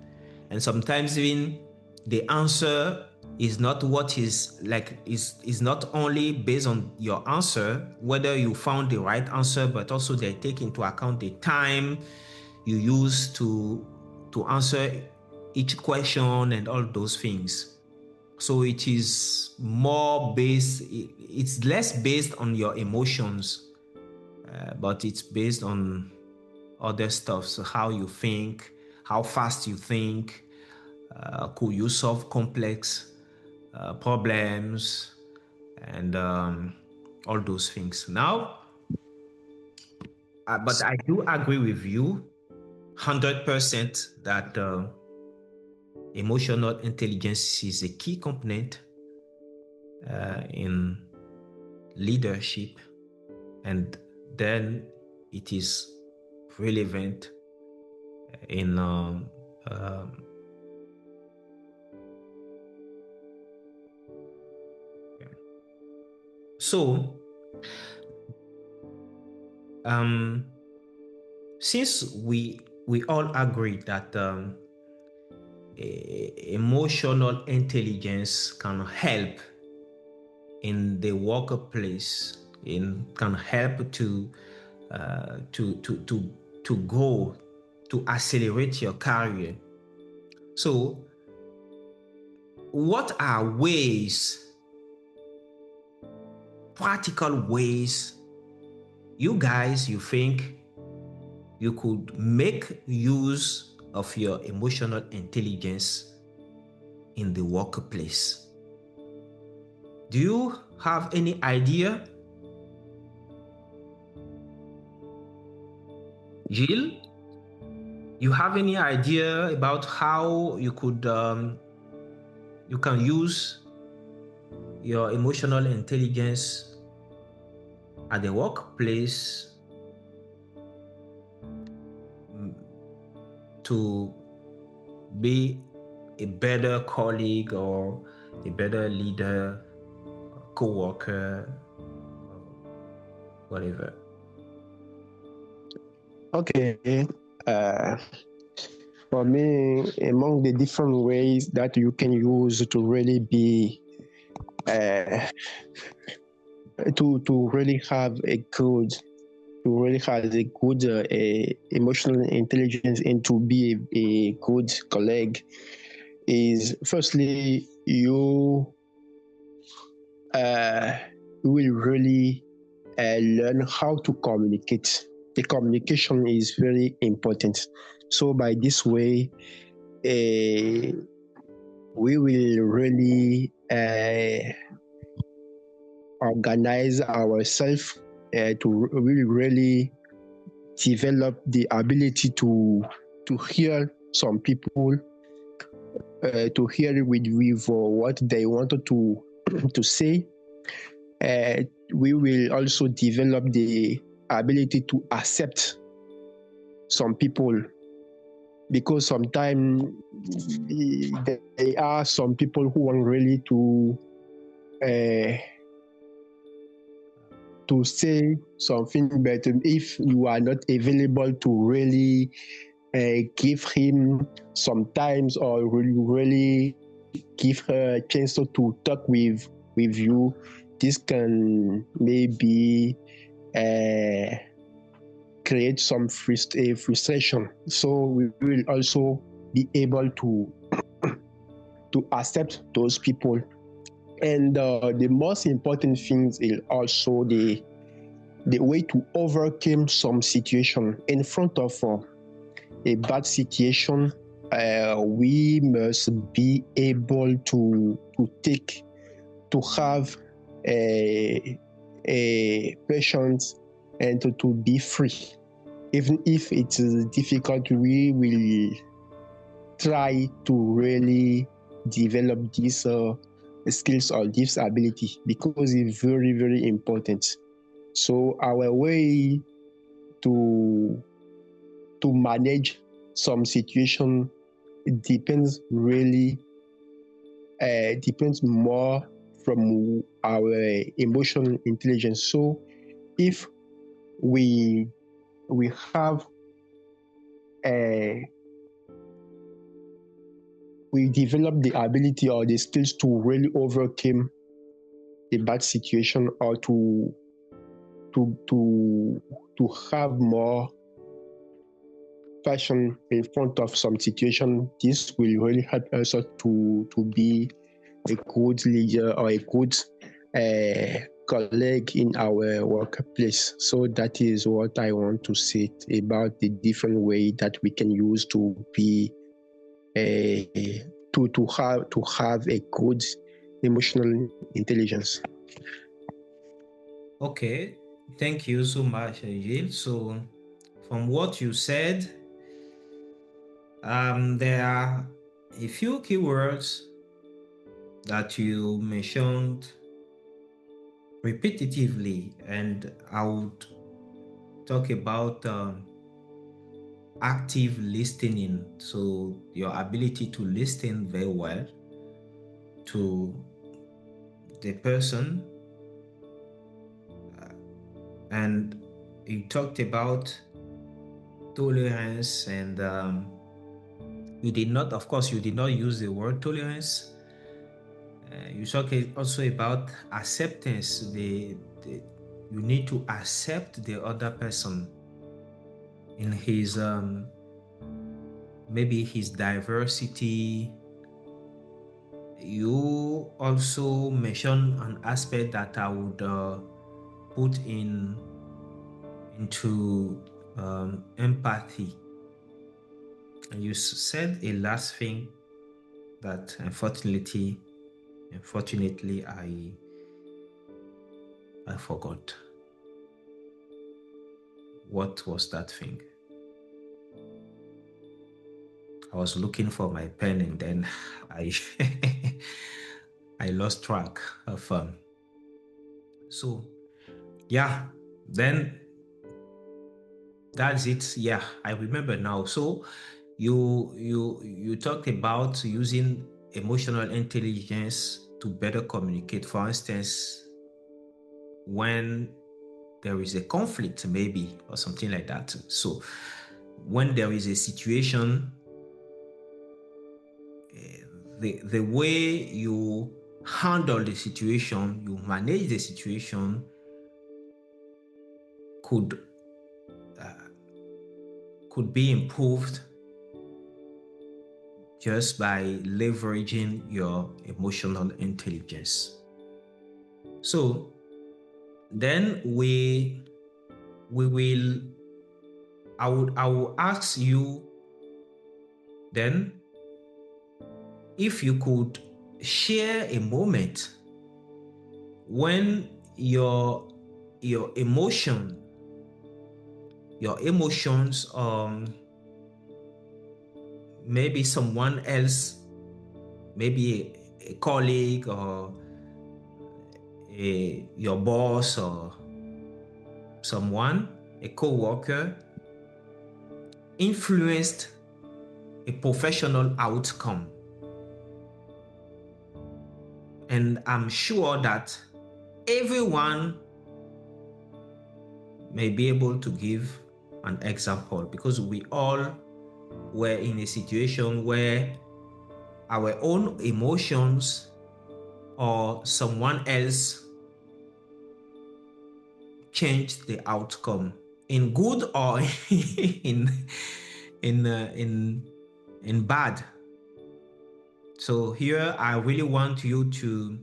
And sometimes even the answer is not what is not only based on your answer, whether you found the right answer, but also they take into account the time you use to answer each question and all those things. So it is more based, it's less based on your emotions, but it's based on other stuff. So how you think, how fast you think, could you solve complex problems, and all those things. Now, but I do agree with you 100% that emotional intelligence is a key component in leadership, and then it is relevant in so since we all agree that emotional intelligence can help in the workplace, can help to go to accelerate your career. So, what are practical ways, you guys, you think you could make use of your emotional intelligence in the workplace? Do you have any idea? Jill, you have any idea about how you could you can use your emotional intelligence at the workplace to be a better colleague or a better leader, co-worker, whatever? Okay. For me, among the different ways that you can use to really be to really have a good emotional intelligence and to be a good colleague is, firstly, you will really learn how to communicate the communication is very important. So by this way, we will really organize ourselves to really develop the ability to hear some people, to hear with what they wanted to say. We will also develop the ability to accept some people, because sometimes there are some people who want really to say something, but if you are not available to really give him some times, or really give her a chance to talk with you, this can maybe create some frustration. So we will also be able to accept those people. And the most important thing is also the way to overcome some situation in front of a bad situation. We must be able to have a patience and to be free. Even if it is difficult, we will try to really develop these skills or this ability, because it's very, very important. So our way to manage some situation depends more from our emotional intelligence. So if we have we develop the ability or the skills to really overcome a bad situation, or to have more passion in front of some situation, this will really help us to be a good leader or a good colleague in our workplace. So that is what I want to say about the different way that we can use to be to have a good emotional intelligence. Okay, thank you so much, Gilles. So from what you said, there are a few keywords that you mentioned repetitively, and I would talk about active listening. So your ability to listen very well to the person, and you talked about tolerance, and you did not use the word tolerance. You talk also about acceptance. You need to accept the other person in his maybe his diversity. You also mentioned an aspect that I would put into empathy. And you said a last thing that unfortunately I forgot. What was that thing? I was looking for my pen, and then I lost track of so yeah, then that's it. Yeah, I remember now. So you talked about using emotional intelligence to better communicate. For instance, when there is a conflict, maybe, or something like that. So when there is a situation, the way you handle the situation, you manage the situation, could be improved just by leveraging your emotional intelligence. So then we will I will ask you then if you could share a moment when your emotions, maybe someone else, maybe a colleague or your boss or someone, a co-worker, influenced a professional outcome. And I'm sure that everyone may be able to give an example, because we all were in a situation where our own emotions or someone else changed the outcome in good or in bad. So here I really want you to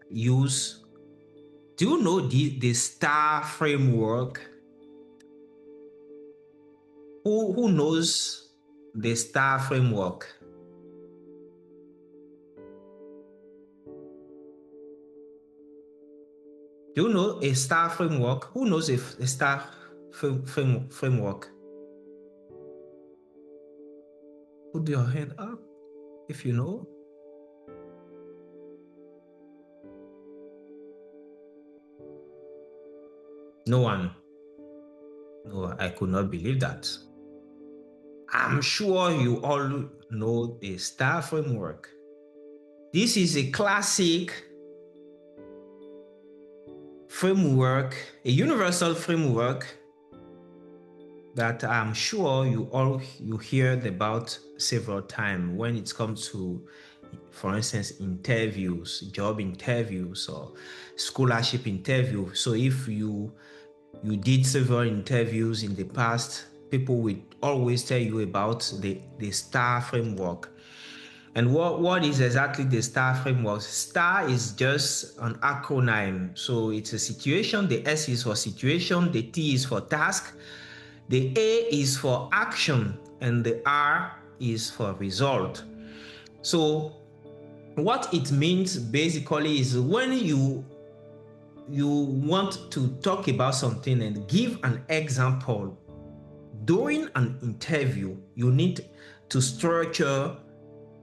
use, do you know the STAR framework? Who knows the STAR framework? Do you know a STAR framework? Who knows a STAR framework? Put your hand up if you know. No one. No, I could not believe that. I'm sure you all know the STAR framework. This is a classic framework, a universal framework that I'm sure you heard about several times when it comes to, for instance, interviews, job interviews or scholarship interview. So if you did several interviews in the past, people will always tell you about the STAR framework. And what is exactly the STAR framework? STAR is just an acronym. So it's a situation. The S is for situation, the T is for task, the A is for action, and the R is for result. So what it means basically is when you want to talk about something and give an example during an interview, you need to structure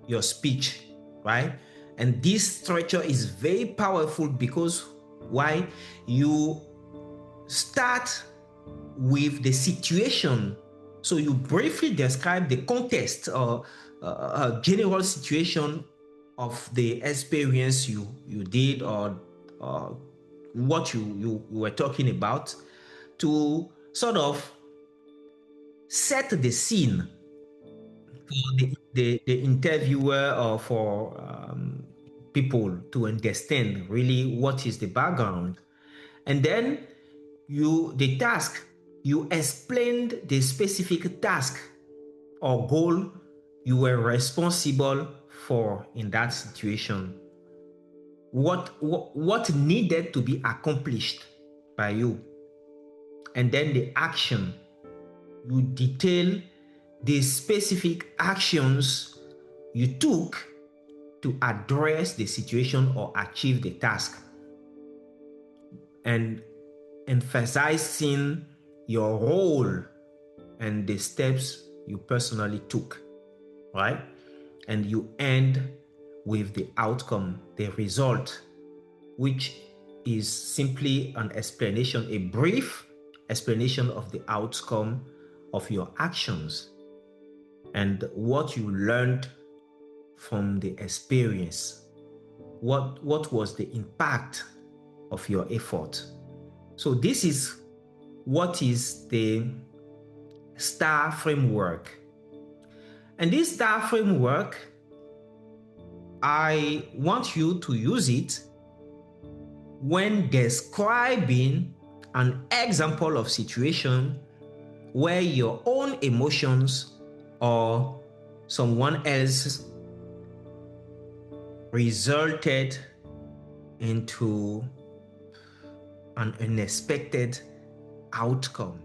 your speech, right? And this structure is very powerful because why? You start with the situation. So you briefly describe the context or a general situation of the experience you did or what you were talking about, to sort of set the scene for the interviewer or for people to understand really what is the background. And then the task, you explained the specific task or goal you were responsible for in that situation. What needed to be accomplished by you. And then the action, you detail the specific actions you took to address the situation or achieve the task, and emphasizing your role and the steps you personally took, right? And you end with the outcome, the result, which is simply an explanation, a brief explanation of the outcome of your actions and what you learned from the experience. What was the impact of your effort? So this is what is the STAR framework. And this STAR framework, I want you to use it when describing an example of situation where your own emotions or someone else resulted into an unexpected outcome.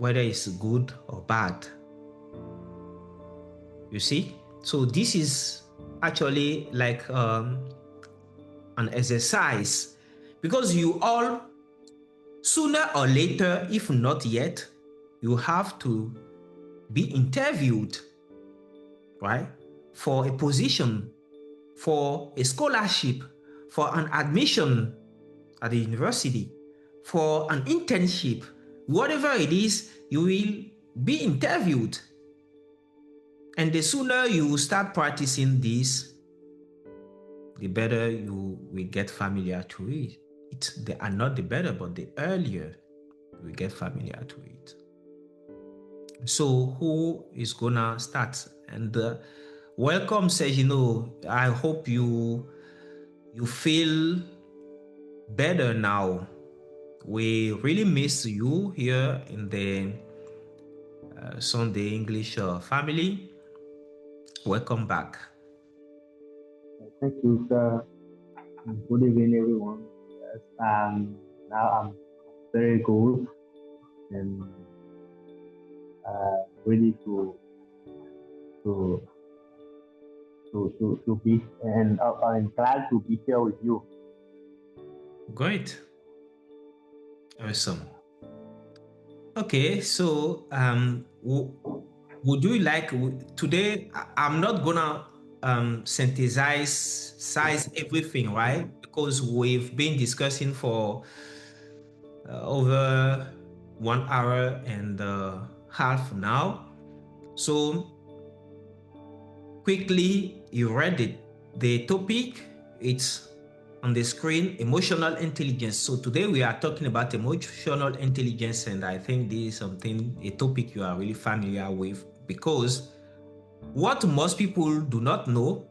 whether it's good or bad. You see? So this is actually like an exercise, because you all, sooner or later, if not yet, you have to be interviewed, right? For a position, for a scholarship, for an admission at the university, for an internship, whatever it is, you will be interviewed. And the sooner you start practicing this, the better you will get familiar to it. They are not the better, but the earlier you will get familiar to it. So who is gonna start? And welcome, Sergino. I hope you feel better now. We really miss you here in the Sunday English family. Welcome back. Thank you, sir. Good evening, everyone. Yes, now I'm very good and ready to be, and I'm glad to be here with you. Great. Awesome. Okay, so would you like today? I'm not gonna synthesize everything, right? Because we've been discussing for over 1 hour and a half now. So quickly, you read it. The topic, it's on the screen, emotional intelligence. So today we are talking about emotional intelligence, and I think this is a topic you are really familiar with, because what most people do not know,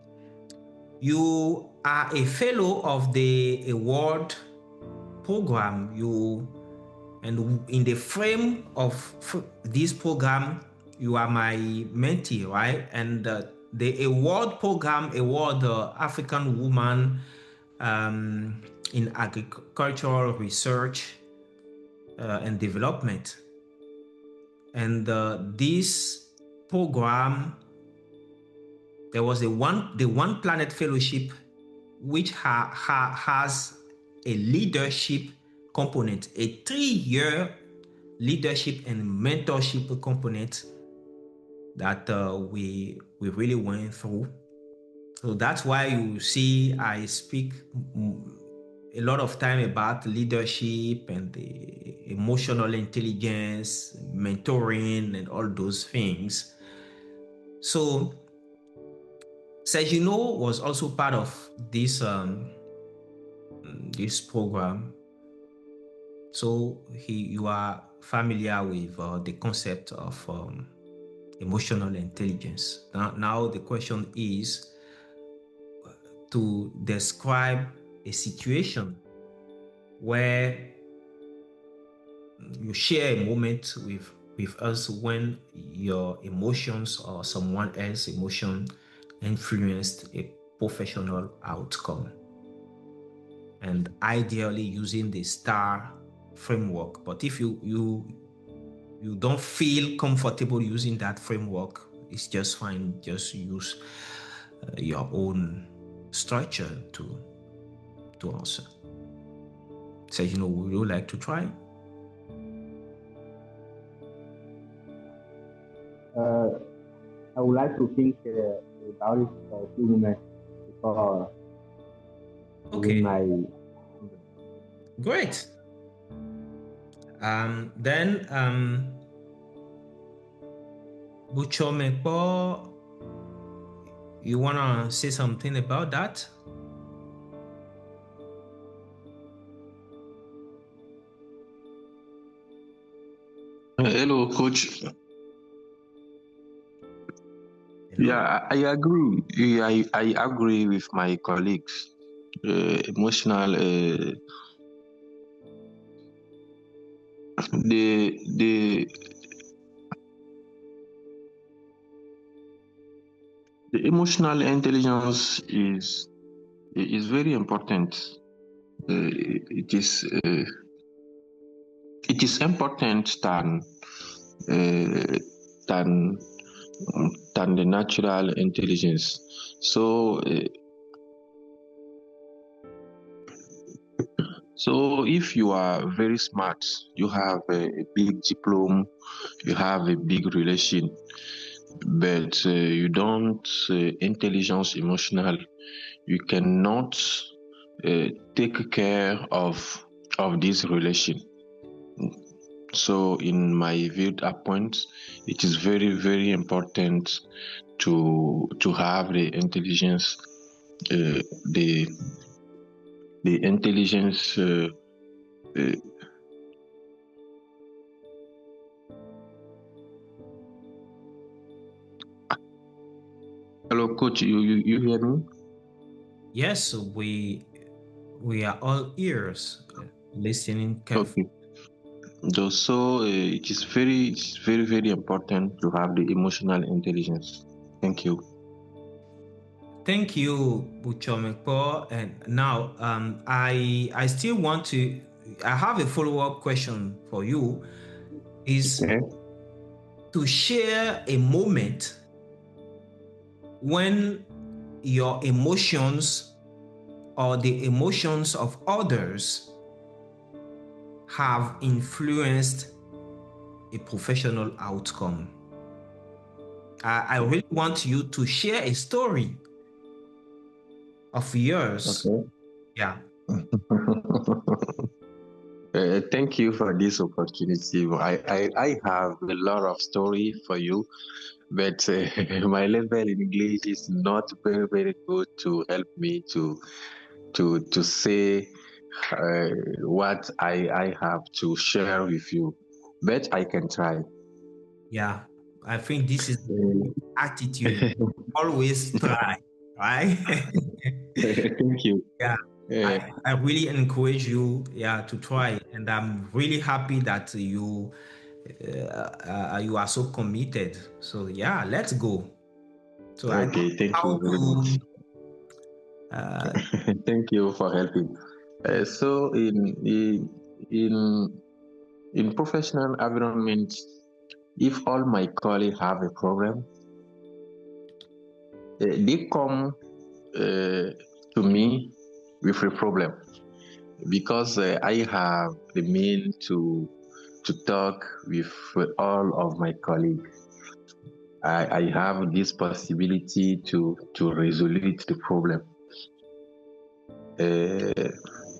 you are a fellow of the award program. And in the frame of this program, you are my mentee, right? And the award program award African woman in agricultural research and development. And this program, there was the One Planet Fellowship, which has a leadership component, a 3-year leadership and mentorship component that we really went through. So that's why you see I speak a lot of time about leadership and the emotional intelligence, mentoring, and all those things. So Sergino was also part of this this program. So you are familiar with the concept of emotional intelligence. Now the question is to describe a situation where you share a moment with us when your emotions or someone else's emotion influenced a professional outcome, and ideally using the STAR framework. But if you don't feel comfortable using that framework, it's just fine. Just use your own structure to answer. So, would you like to try? I would like to think about it for a few minutes before Okay. my. Great. Then Buchomekpo, you wanna say something about that? Hello, Coach. Hello? Yeah, I agree. I agree with my colleagues. Emotional. The emotional intelligence is very important. It is important than than than the natural intelligence. So so if you are very smart, you have a big diploma, you have a big relation, but you don't intelligence emotional, you cannot take care of this relation. So in my viewpoint, it is very, very important to have the intelligence, the intelligence. Hello, coach. You hear me? Yes, we are all ears, listening carefully. Okay. So it is very, very important to have the emotional intelligence. Thank you. Thank you, Buchomekpo. And now, I still want to. I have a follow-up question for you. Is to share a moment when your emotions or the emotions of others have influenced a professional outcome. I really want you to share a story of yours. Okay. Yeah. Thank you for this opportunity. I have a lot of story for you, but my level in English is not very, very good to help me to say what I have to share with you. But I can try. Yeah, I think this is the attitude. Always try, right? Thank you. Yeah. I really encourage you, to try, and I'm really happy that you are so committed. So yeah, let's go. So okay, thank you very much. Thank you for helping. So in professional environment, if all my colleagues have a problem, they come to me with a problem because I have the means to talk with all of my colleagues. I have this possibility to resolve the problem.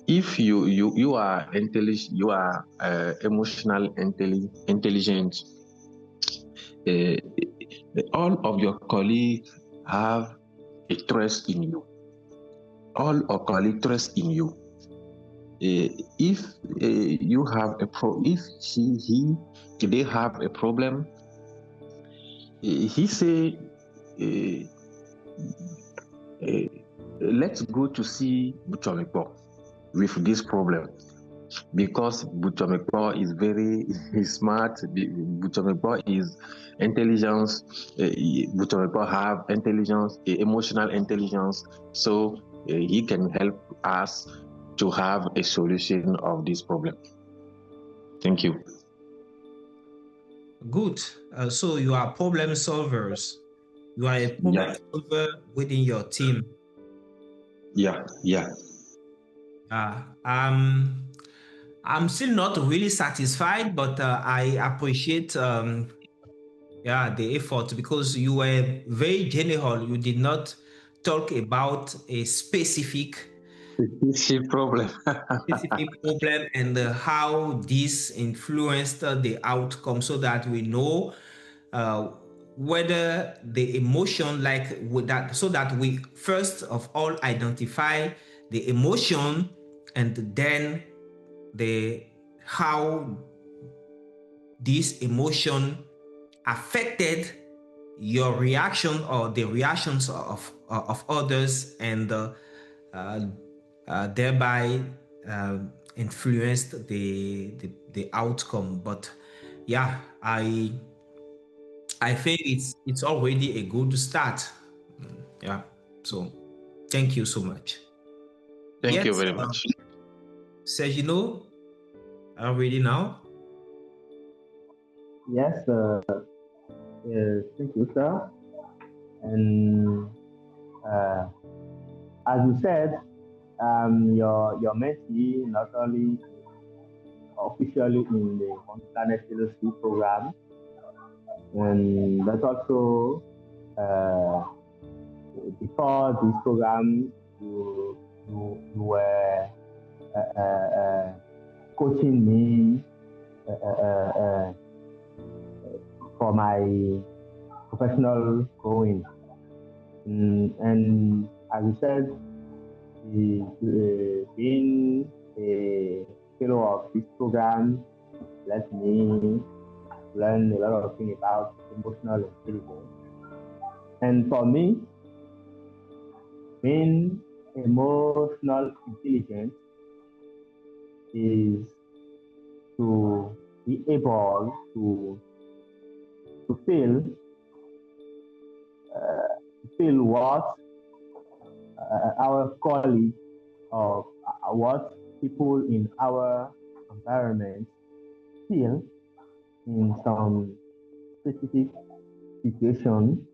If you are intelligent, you are emotional intelligent. All of your colleagues have a trust in you. All of colleagues trust in you. If you have if they have a problem, he say, let's go to see Buchomekpo with this problem, because Buchomekpo is very smart. Buchomekpo is intelligence. Buchomekpo have intelligence, emotional intelligence, so he can help us to have a solution of this problem. Thank you. Good. So you are problem solvers. You are a problem solver within your team. Yeah. I'm still not really satisfied, but I appreciate the effort, because you were very general. You did not talk about a specific problem and how this influenced the outcome, so that we know whether the emotion, so that we first of all identify the emotion, and then how this emotion affected your reaction or the reactions of others, and thereby influenced the outcome. But yeah, I think it's already a good start. Yeah. So thank you so much. Thank you very much. Sergino, are you ready now? Yes, thank you, sir. And as you said, your mentee not only officially in the Montana Fellowship program, and but also before this program, you were coaching me for my professional growing. And as you said, being a fellow of this program let me learn a lot of things about emotional intelligence. And for me, being emotional intelligence is to be able to feel what our colleagues or what people in our environment feel in some specific situation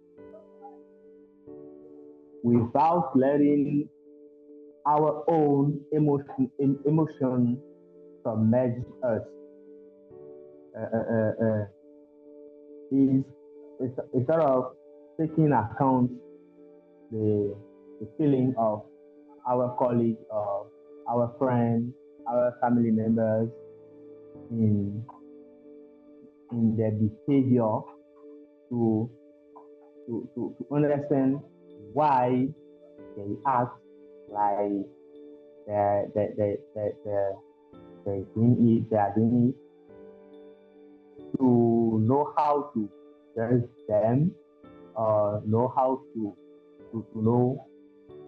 without letting our own emotion submerge us. Is sort of taking account the feeling of our colleagues or our friends, our family members in their behavior to understand why they act like they're doing it, to know how to judge them, or know how to know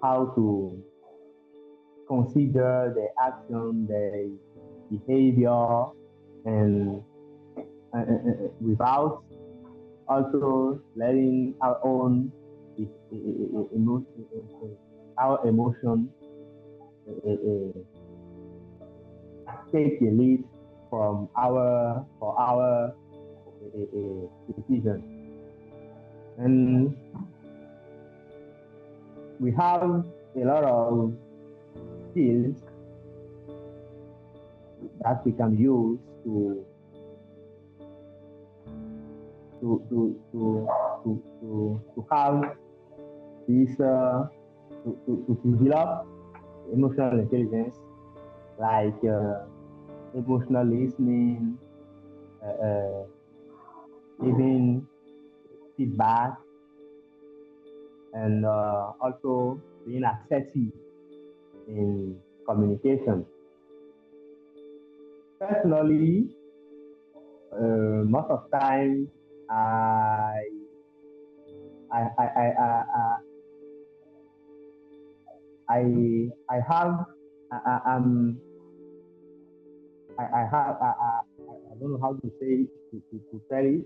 how to consider their action, their behavior, and without also letting our own emotion take the lead for our decision. And we have a lot of skills that we can use to have this to develop emotional intelligence, like emotional listening, giving feedback, and also being assertive in communication. Personally, most of the time, I have I don't know how to say to tell it.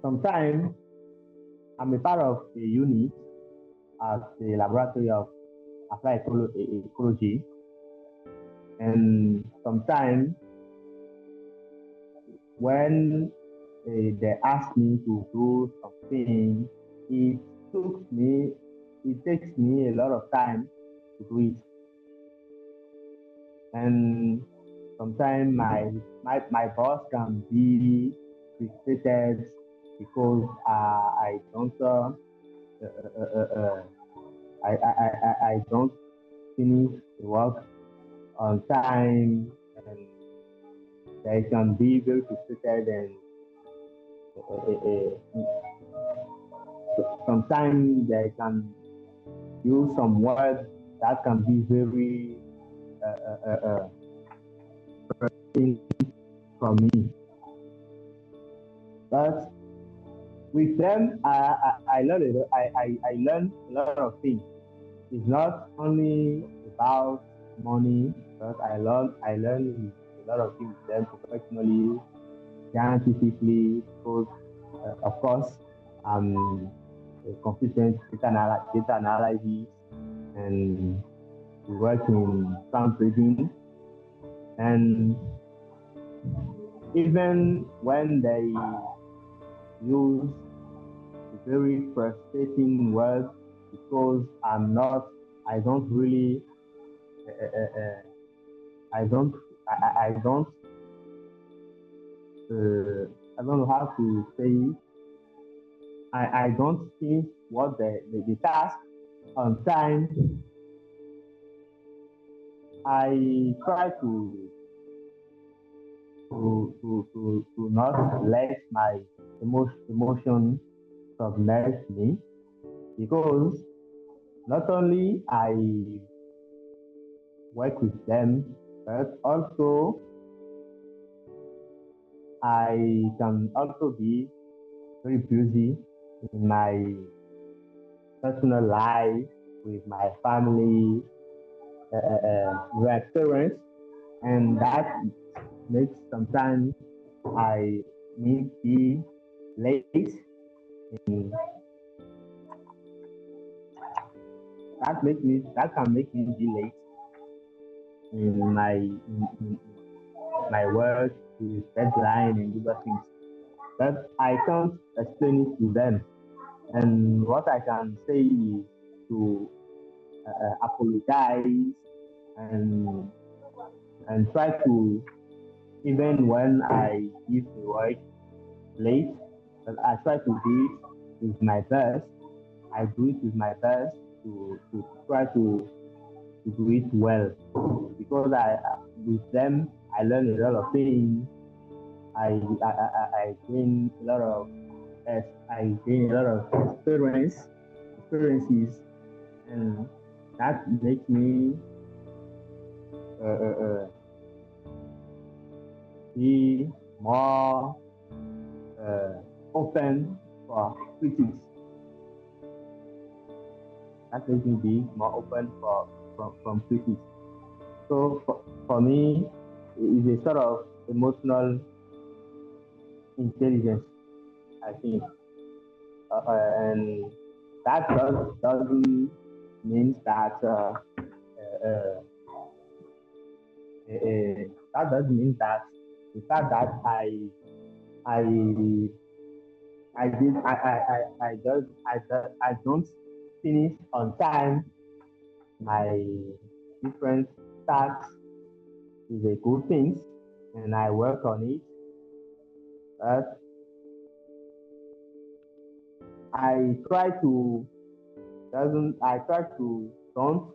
Sometimes I'm a part of a unit at the laboratory of applied ecology, and sometimes when they ask me to do something, it takes me a lot of time to do it. And sometimes my boss can be frustrated because I don't I don't finish the work on time, and they can be very frustrated, and sometimes they can use some words that can be very from me. But with them, I learned a lot of things. It's not only about money, but I learned a lot of things with them professionally, scientifically, because of course I'm a competent data analysis, and we work in plant breeding, and even when they use very frustrating words, because I don't really, I don't know how to say it. I don't finish what the task on time. I try to not let my emotion submerge me, because not only I work with them, but also I can also be very busy in my personal life with my family, my parents, and that makes sometimes I may be late. In, that can make me be late in my work with deadline and other things. But I can't explain it to them. And what I can say is to apologize and try to, even when I give the work late, but I try to do it with my best. I do it with my best to try to do it well, because with them I learn a lot of things. I gain a lot of experiences, and that makes me be more open for critics. That makes me be more open from critics. So for me, it's a sort of emotional intelligence, I think, and that doesn't mean that that doesn't mean that the fact that I don't finish on time my different tasks is a good thing, and I work on it. But I try to don't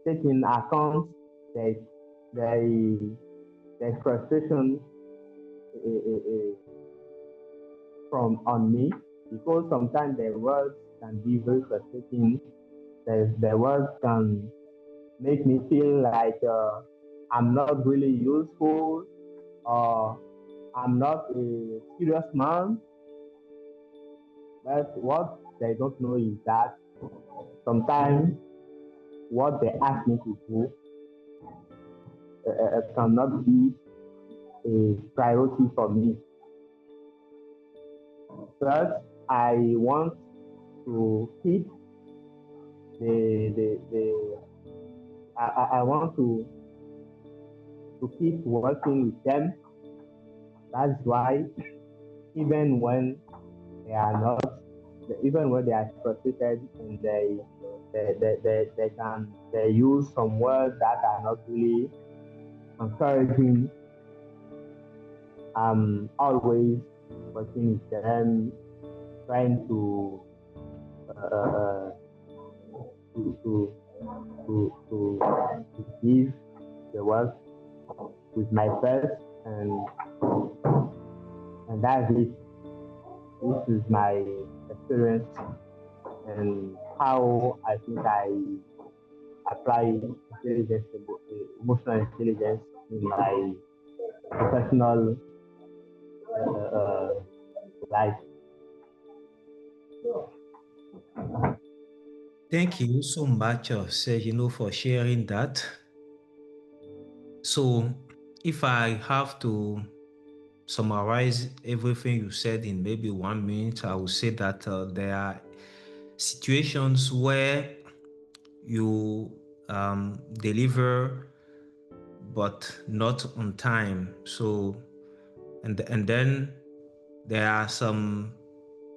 take in account the frustration from on me, because sometimes the words can be very frustrating. The words can make me feel like I'm not really useful, or I'm not a serious man. But what they don't know is that sometimes what they ask me to do cannot be a priority for me. But I want to keep I want to keep working with them. That's why even when they are frustrated and they use some words that are not really encouraging, I'm always working with them, trying to give the work with my best, and that's it. This is my experience and how I think I apply emotional intelligence in my professional life. Thank you so much, Sergino, for sharing that. So, if I have to summarize everything you said in maybe 1 minute, I will say that there are situations where you deliver but not on time. So, and then there are some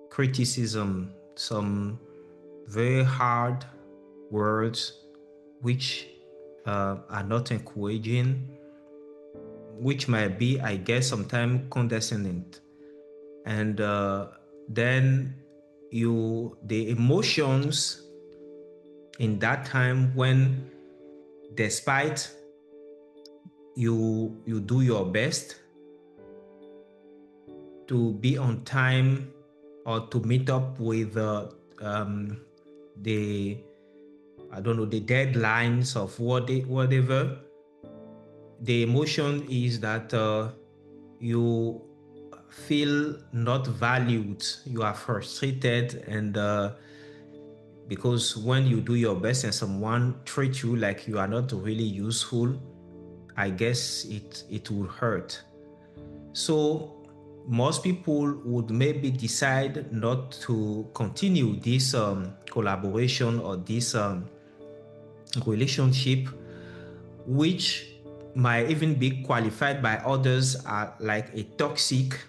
criticism, some very hard words which are not encouraging, which might be, I guess, sometimes condescending. And then the emotions in that time, when despite you do your best to be on time or to meet up with the deadlines of whatever, the emotion is that you feel not valued, you are frustrated, and because when you do your best and someone treats you like you are not really useful, I guess it will hurt. So most people would maybe decide not to continue this collaboration or this relationship, which might even be qualified by others as like a toxic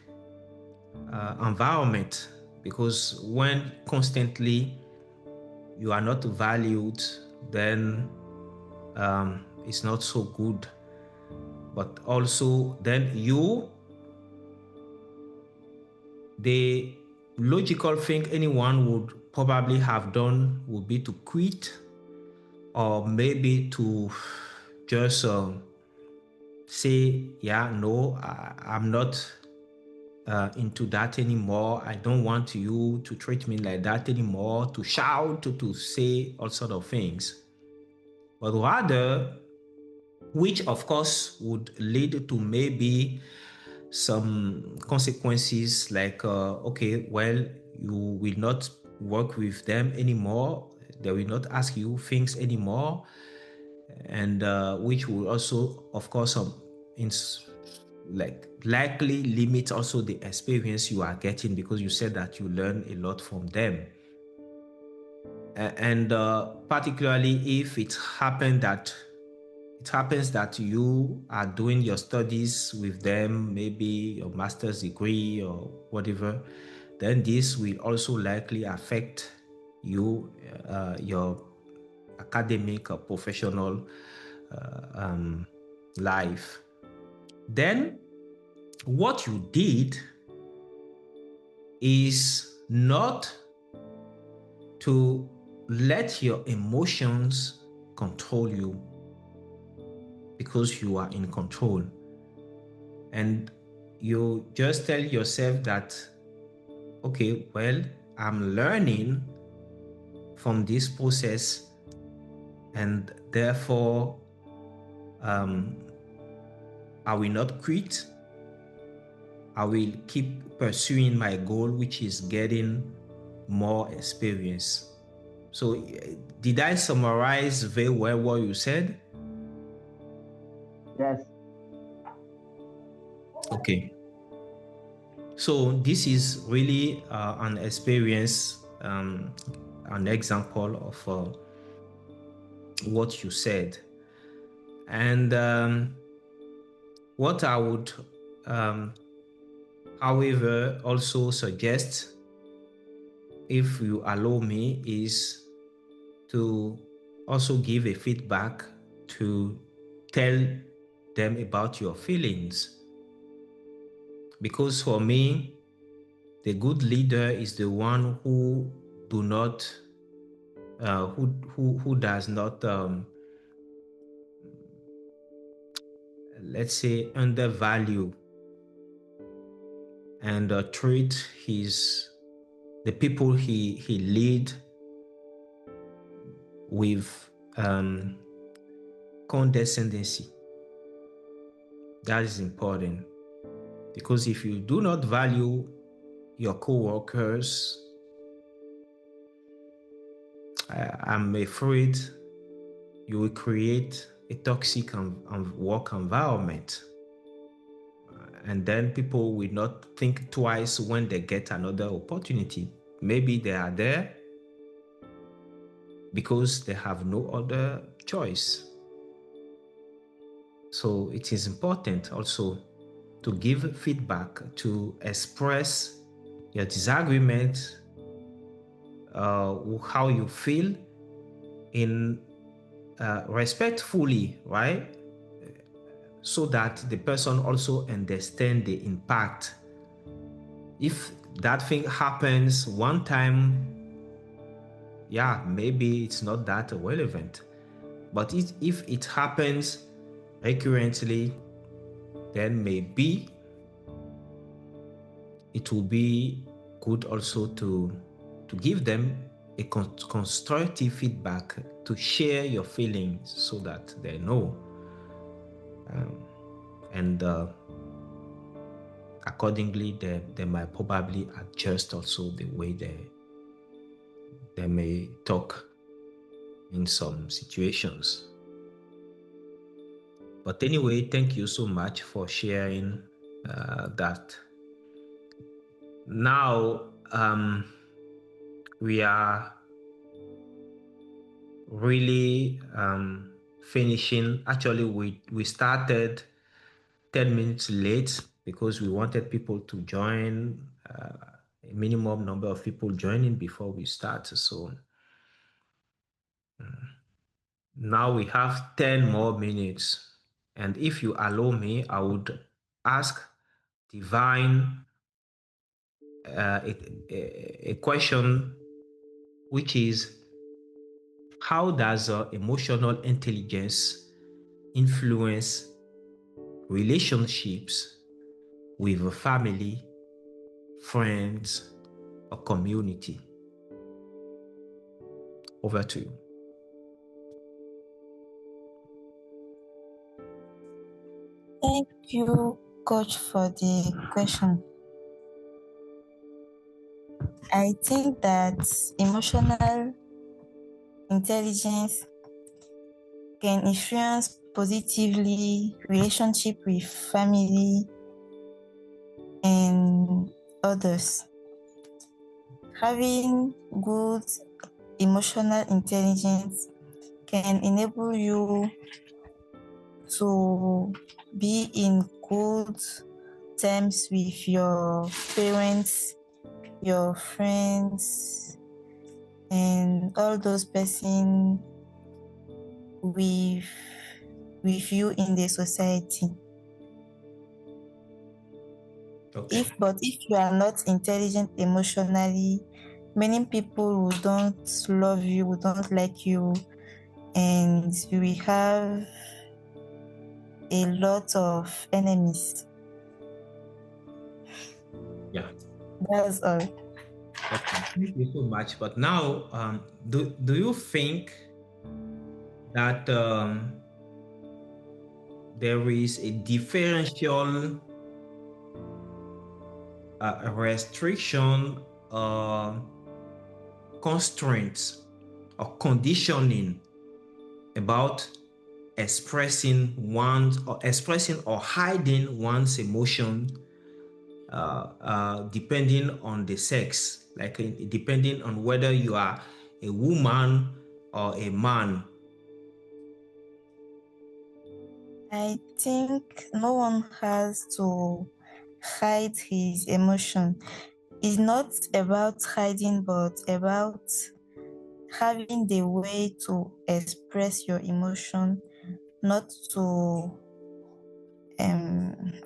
environment, because when constantly you are not valued, then it's not so good. But also then the logical thing anyone would probably have done would be to quit, or maybe to just say, yeah, no, I'm not into that anymore. I don't want you to treat me like that anymore, to shout, to say all sort of things. But rather, which of course would lead to maybe some consequences like, okay, well, you will not work with them anymore. They will not ask you things anymore. And which will also, of course, likely limit also the experience you are getting, because you said that you learn a lot from them. And particularly if it happens that you are doing your studies with them, maybe your master's degree or whatever, then this will also likely affect you, your academic or professional life. Then what you did is not to let your emotions control you, because you are in control. And you just tell yourself that, okay, well, I'm learning from this process, and therefore I will not quit. I will keep pursuing my goal, which is getting more experience. So did I summarize very well what you said? Yes. Okay. So this is really an experience, an example of what you said. And what I would, however, also suggest, if you allow me, is to also give a feedback, to tell them about your feelings. Because for me, the good leader is the one who does not let's say undervalue and treat the people he lead with condescendency. That is important, because if you do not value your co-workers, I'm afraid you will create a toxic work environment. And then people will not think twice when they get another opportunity. Maybe they are there because they have no other choice. So it is important also to give feedback, to express your disagreement, how you feel in respectfully, right? So that the person also understand the impact. If that thing happens one time, yeah, maybe it's not that relevant. But if it happens recurrently, then maybe it will be good also to give them a constructive feedback, to share your feelings so that they know. And accordingly, they might probably adjust also the way they may talk in some situations. But anyway, thank you so much for sharing that. Now, we are really finishing. Actually, we started 10 minutes late because we wanted people to join, a minimum number of people joining before we start. So now we have 10 more minutes. And if you allow me, I would ask Divine a question, which is, how does emotional intelligence influence relationships with a family, friends, or community? Over to you. Thank you, Coach, for the question. I think that emotional intelligence can influence positively relationship with family and others. Having good emotional intelligence can enable you to be in good terms with your parents, your friends, and all those persons with you in the society. Okay. But if you are not intelligent emotionally, many people who don't love you, who don't like you, and you will have a lot of enemies. Yeah. That's all. Okay. Thank you so much. But now, do you think that there is a differential restriction, constraints, or conditioning about expressing or hiding one's emotion, depending on the sex, like depending on whether you are a woman or a man? I think no one has to hide his emotion. It's not about hiding, but about having the way to express your emotion, not to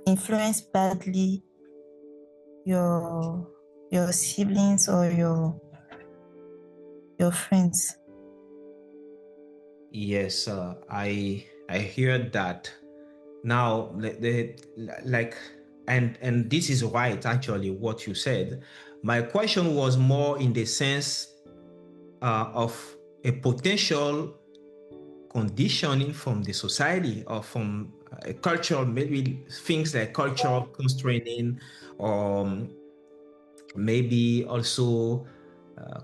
influence badly your siblings or your friends. Yes, I hear that. Now, and this is right, actually, what you said. My question was more in the sense of a potential conditioning from the society or from a cultural, maybe things like cultural constraining, or maybe also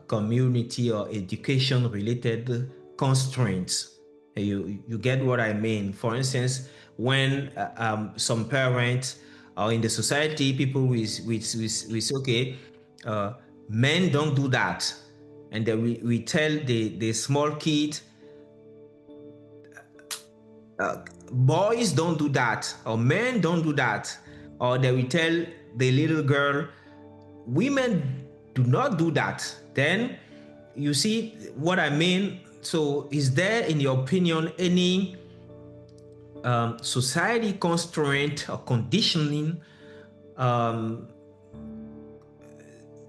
community or education related constraints. You get what I mean? For instance, when some parents or in the society, people we say, okay, men don't do that, and then we tell the small kid, boys don't do that, or men don't do that, or they will tell the little girl, women do not do that. Then you see what I mean. So is there, in your opinion, any society constraint or conditioning,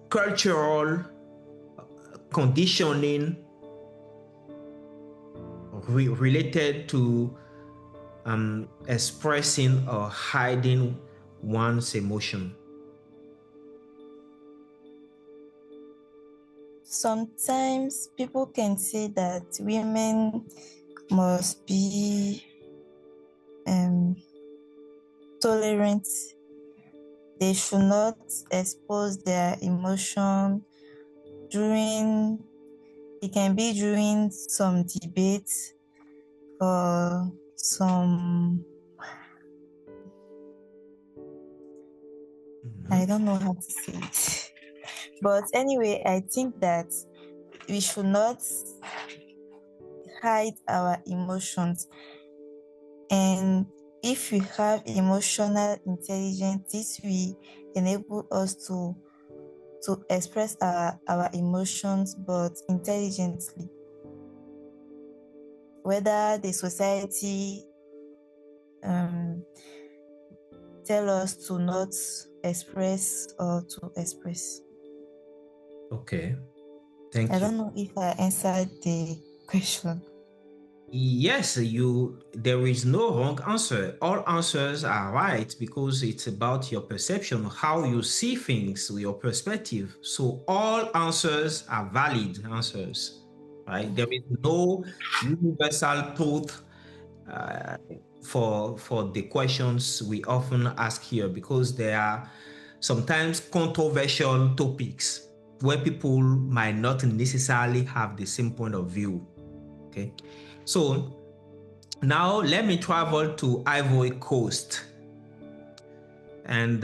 cultural conditioning related to expressing or hiding one's emotion? Sometimes people can say that women must be tolerant. They should not expose their emotion it can be during some debates or some, I don't know how to say it. But anyway, I think that we should not hide our emotions. And if we have emotional intelligence, this will enable us to express our emotions, but intelligently. Whether the society tell us to not express or to express. Okay, thank you. I don't know if I answered the question. Yes, there is no wrong answer. All answers are right because it's about your perception, how you see things, your perspective. So all answers are valid answers, right? There is no universal truth for the questions we often ask here, because there are sometimes controversial topics where people might not necessarily have the same point of view. Okay, so now let me travel to Ivory Coast, and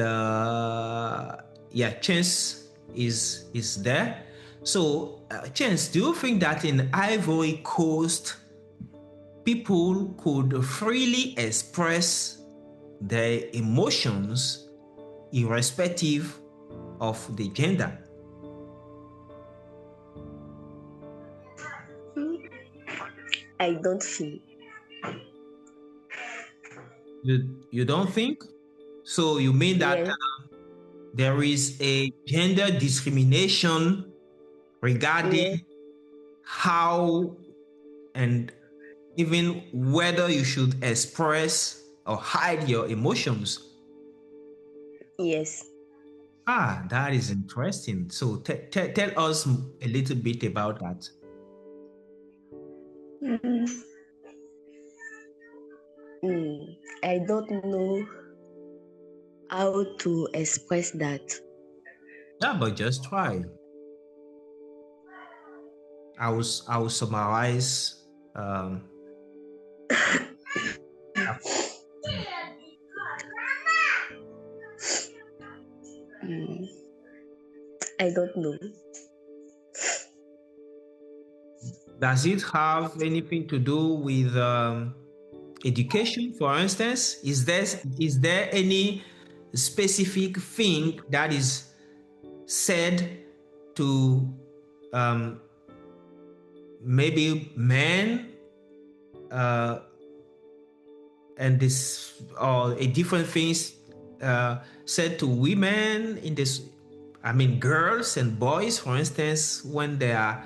Chance is there. So Chance, do you think that in Ivory Coast people could freely express their emotions irrespective of the gender? I don't think. You don't think? So you mean that there is a gender discrimination regarding how and even whether you should express or hide your emotions? Yes. That is interesting. So tell us a little bit about that. I don't know how to express that. Yeah, but just try. I will summarize. I don't know. Does it have anything to do with education, for instance? Is there any specific thing that is said to maybe men and this, or a different things said to women in this, I mean girls and boys, for instance, when they are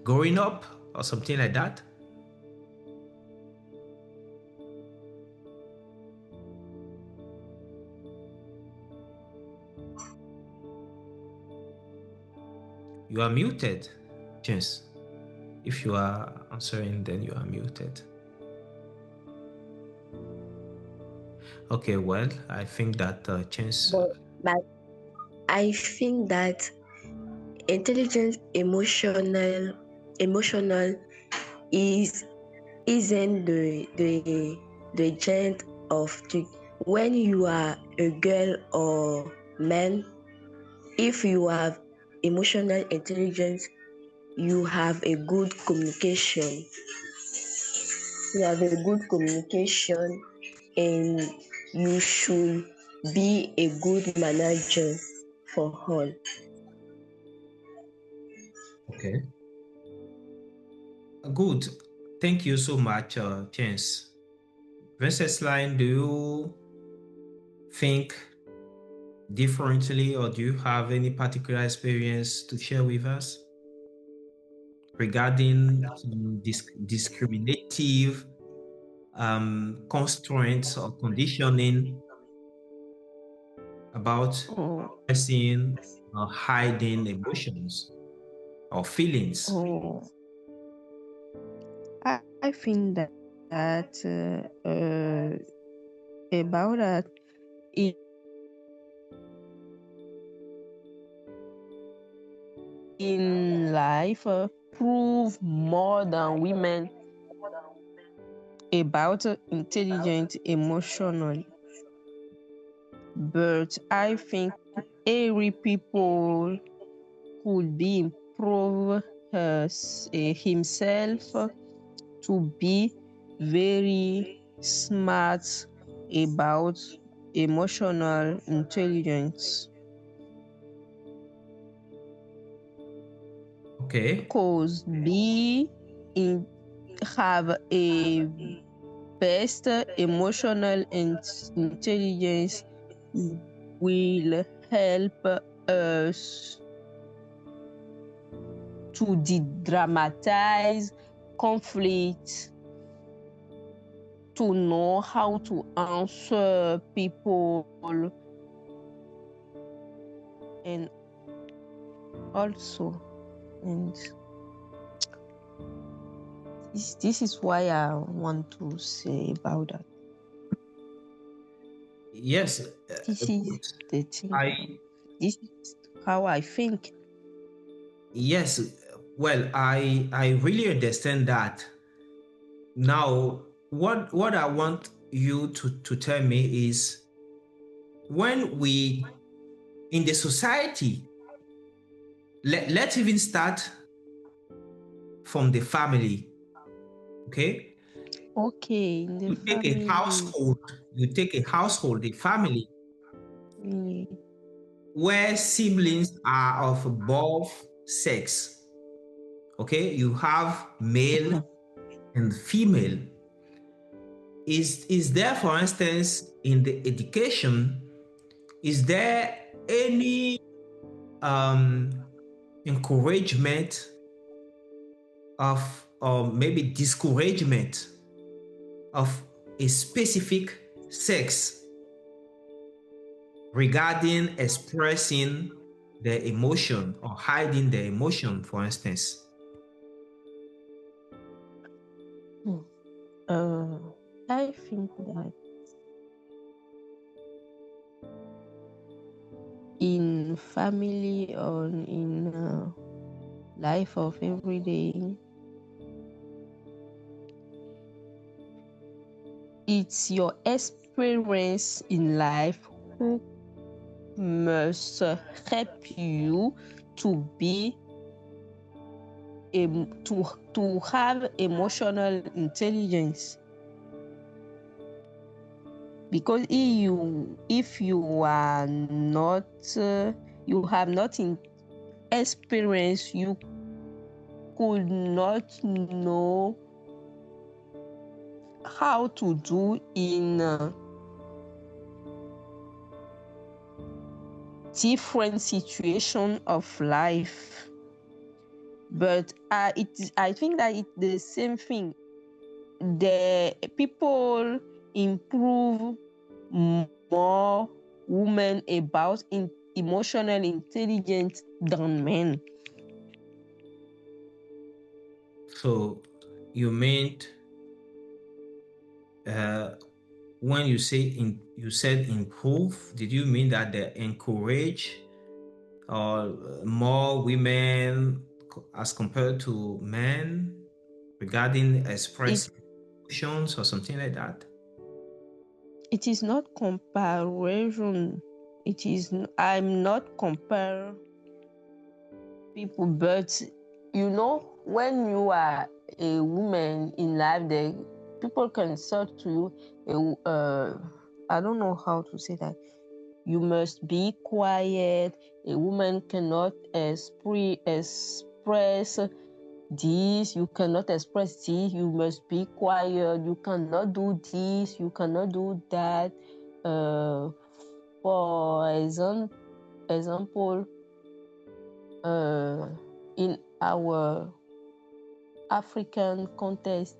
growing up or something like that? You are muted, Chance. If you are answering, then you are muted. Okay, well, I think that Chance. But I think that intelligent emotional isn't the gender of the, when you are a girl or man, if you have emotional intelligence, you have a good communication. you have a good communication, and you should be a good manager for all. Okay. Good. Thank you so much, Chance. Vencesline, do you think differently, or do you have any particular experience to share with us regarding some discriminative constraints or conditioning about expressing or hiding emotions or feelings? I think that about that, in life prove more than women about intelligent emotionally. But I think every people could be improve himself to be very smart about emotional intelligence. Okay. Because have a best emotional intelligence will help us to de-dramatize conflict, to know how to answer people, and also, and this is why I want to say about that. Yes. This is the thing. This is how I think. Yes. Well, I really understand that. Now, what I want you to tell me is, when we in the society, let's even start from the family. Okay. You take a household, the family, where siblings are of both sex. Okay, you have male and female. Is there, for instance, in the education, is there any encouragement of, or maybe discouragement of a specific sex regarding expressing their emotion or hiding their emotion, for instance? I think that in family or in life of every day, it's your experience in life who must help you to be to have emotional intelligence. Because if you are not you have not experience, you could not know how to do in different situation of life. But I think that it's the same thing. The people improve more women about emotional intelligence than men. So you meant when you say you said improve, did you mean that they encourage more women as compared to men regarding expressing emotions or something like that? It is not comparison. I'm not comparing people, but when you are a woman in life, the people can insult to you. I don't know how to say that. You must be quiet. A woman cannot express this. You cannot express this. You must be quiet. You cannot do this. You cannot do that. For example, in our African context,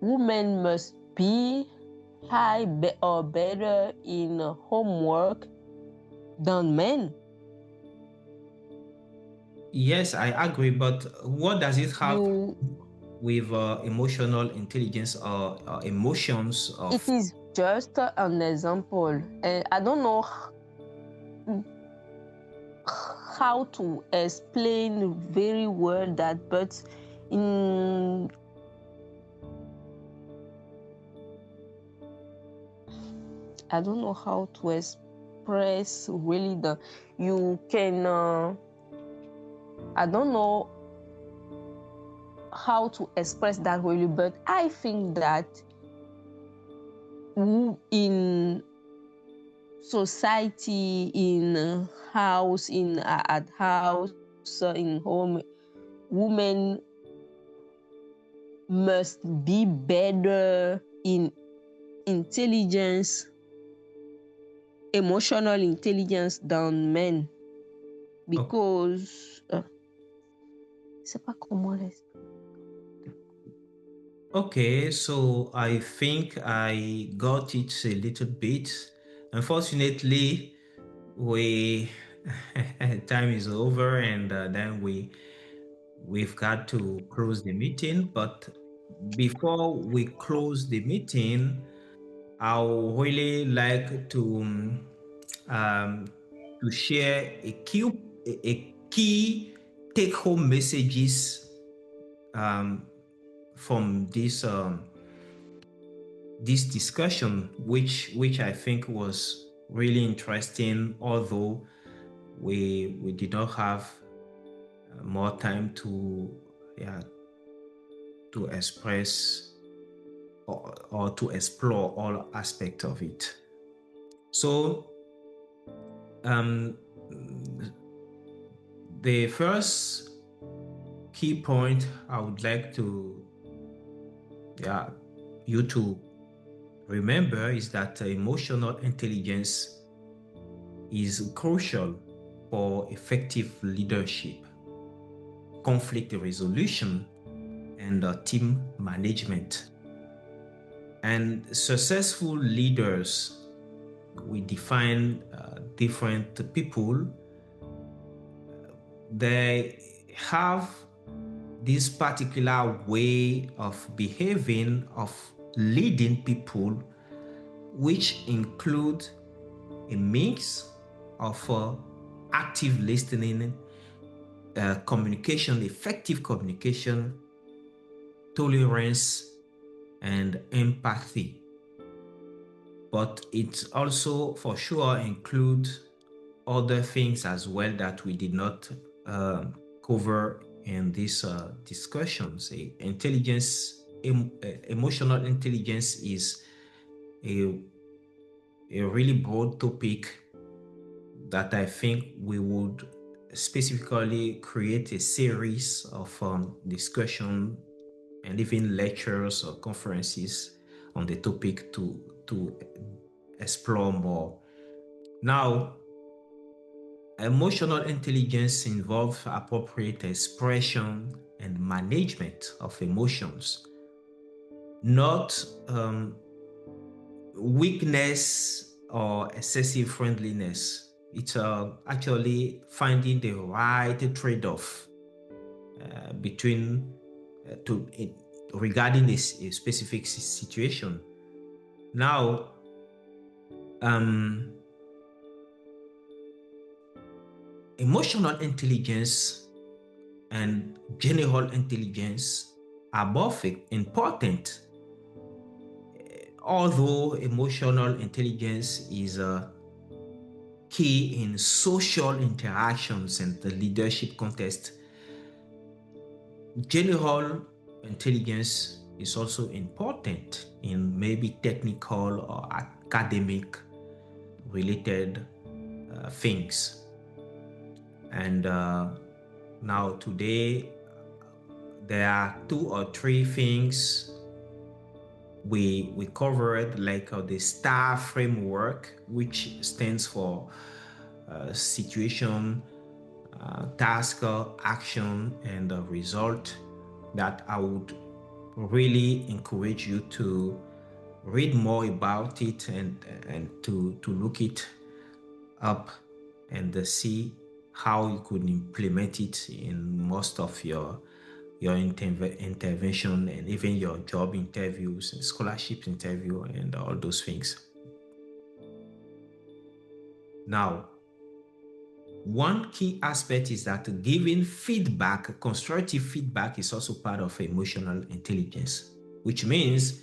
women must be high or better in homework than men. Yes, I agree, but what does it have with emotional intelligence or emotions? It is just an example. I don't know how to explain very well that, but I don't know how to express really you can, I don't know how to express that really, but I think that in society, in house, at house, in home, women must be better in intelligence, emotional intelligence than men, because c'est pas comment Okay, so I think I got it a little bit. Unfortunately, time is over, and then we've got to close the meeting. But before we close the meeting, I would really like to share a key take-home messages from this discussion, which I think was really interesting, although we did not have more time to express or to explore all aspects of it. So the first key point I would like you to remember is that emotional intelligence is crucial for effective leadership, conflict resolution, and team management. And successful leaders, we define different people. They have this particular way of behaving, of leading people, which include a mix of active listening, communication, effective communication, tolerance, and empathy. But it also for sure includes other things as well that we did not cover in these discussions. Emotional intelligence is a really broad topic that I think we would specifically create a series of discussion and even lectures or conferences on the topic to explore more. Now, emotional intelligence involves appropriate expression and management of emotions, not weakness or excessive friendliness. It's actually finding the right trade-off between regarding a specific situation. Now, emotional intelligence and general intelligence are both important, although emotional intelligence is key in social interactions and the leadership context. General intelligence is also important in maybe technical or academic related things. And now today, there are 2 or 3 things we covered, like the STAR framework, which stands for situation, task, action, and result, that I would really encourage you to read more about it and to look it up and see how you could implement it in most of your intervention and even your job interviews and scholarship interview and all those things. Now, one key aspect is that giving feedback, constructive feedback, is also part of emotional intelligence, which means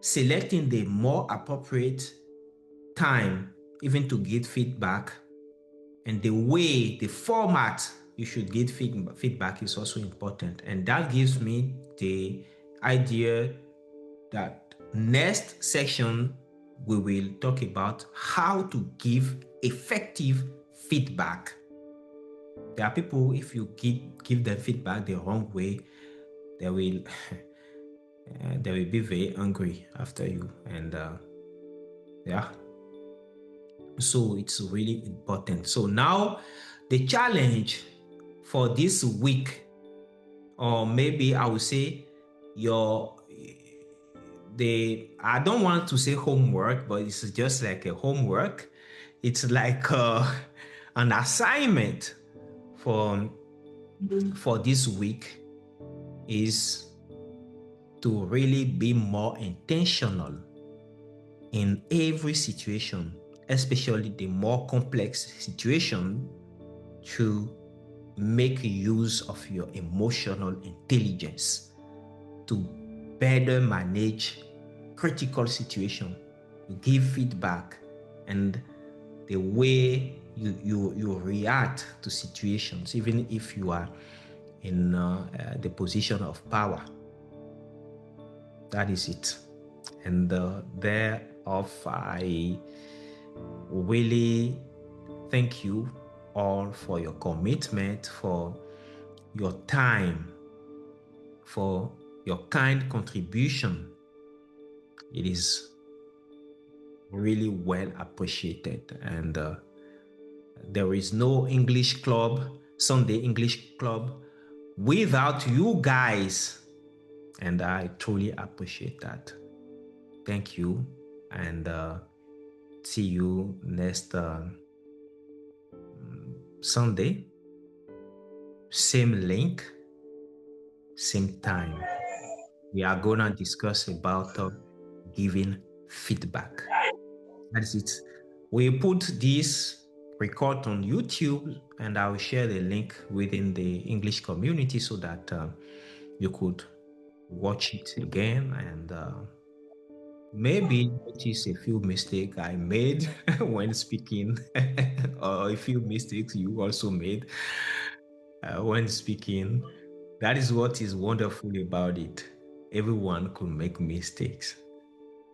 selecting the more appropriate time even to give feedback, and the way, the format you should give feedback is also important. And that gives me the idea that next section we will talk about how to give effective feedback. There are people, if you give them feedback the wrong way, they will be very angry after you. And so it's really important. So now the challenge for this week, or maybe I would say I don't want to say homework, but it's just like a homework. It's like an assignment for this week is to really be more intentional in every situation, especially the more complex situation, to make use of your emotional intelligence to better manage critical situation, give feedback, and the way you react to situations, even if you are in the position of power. That is it. And thereof, I really thank you all for your commitment, for your time, for your kind contribution. It is really well appreciated. And there is no English club, Sunday English club, without you guys. And I truly appreciate that. Thank you. And see you next Sunday. Same link, same time. We are going to discuss about giving feedback. That is it. We put this record on YouTube, and I will share the link within the English community so that you could watch it again and maybe notice a few mistakes I made when speaking, or a few mistakes you also made when speaking. That is what is wonderful about it. Everyone could make mistakes.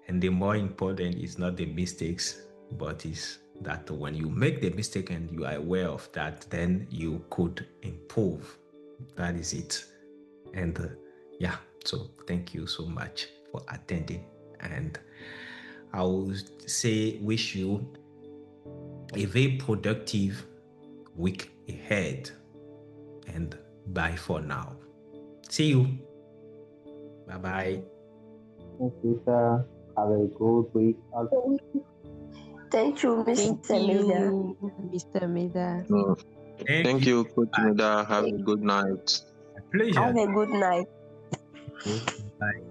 And the more important is not the mistakes, but is that when you make the mistake and you are aware of that, then you could improve. That is it. And so thank you so much for attending. And I would say wish you a very productive week ahead. And bye for now. See you. Bye-bye. Thank you, sir. Have a good week. Thank you, Mr. Mida. Mr. Mida. Thank you, Coach Mida. Have a good night. A pleasure. Have a good night. Okay. Bye.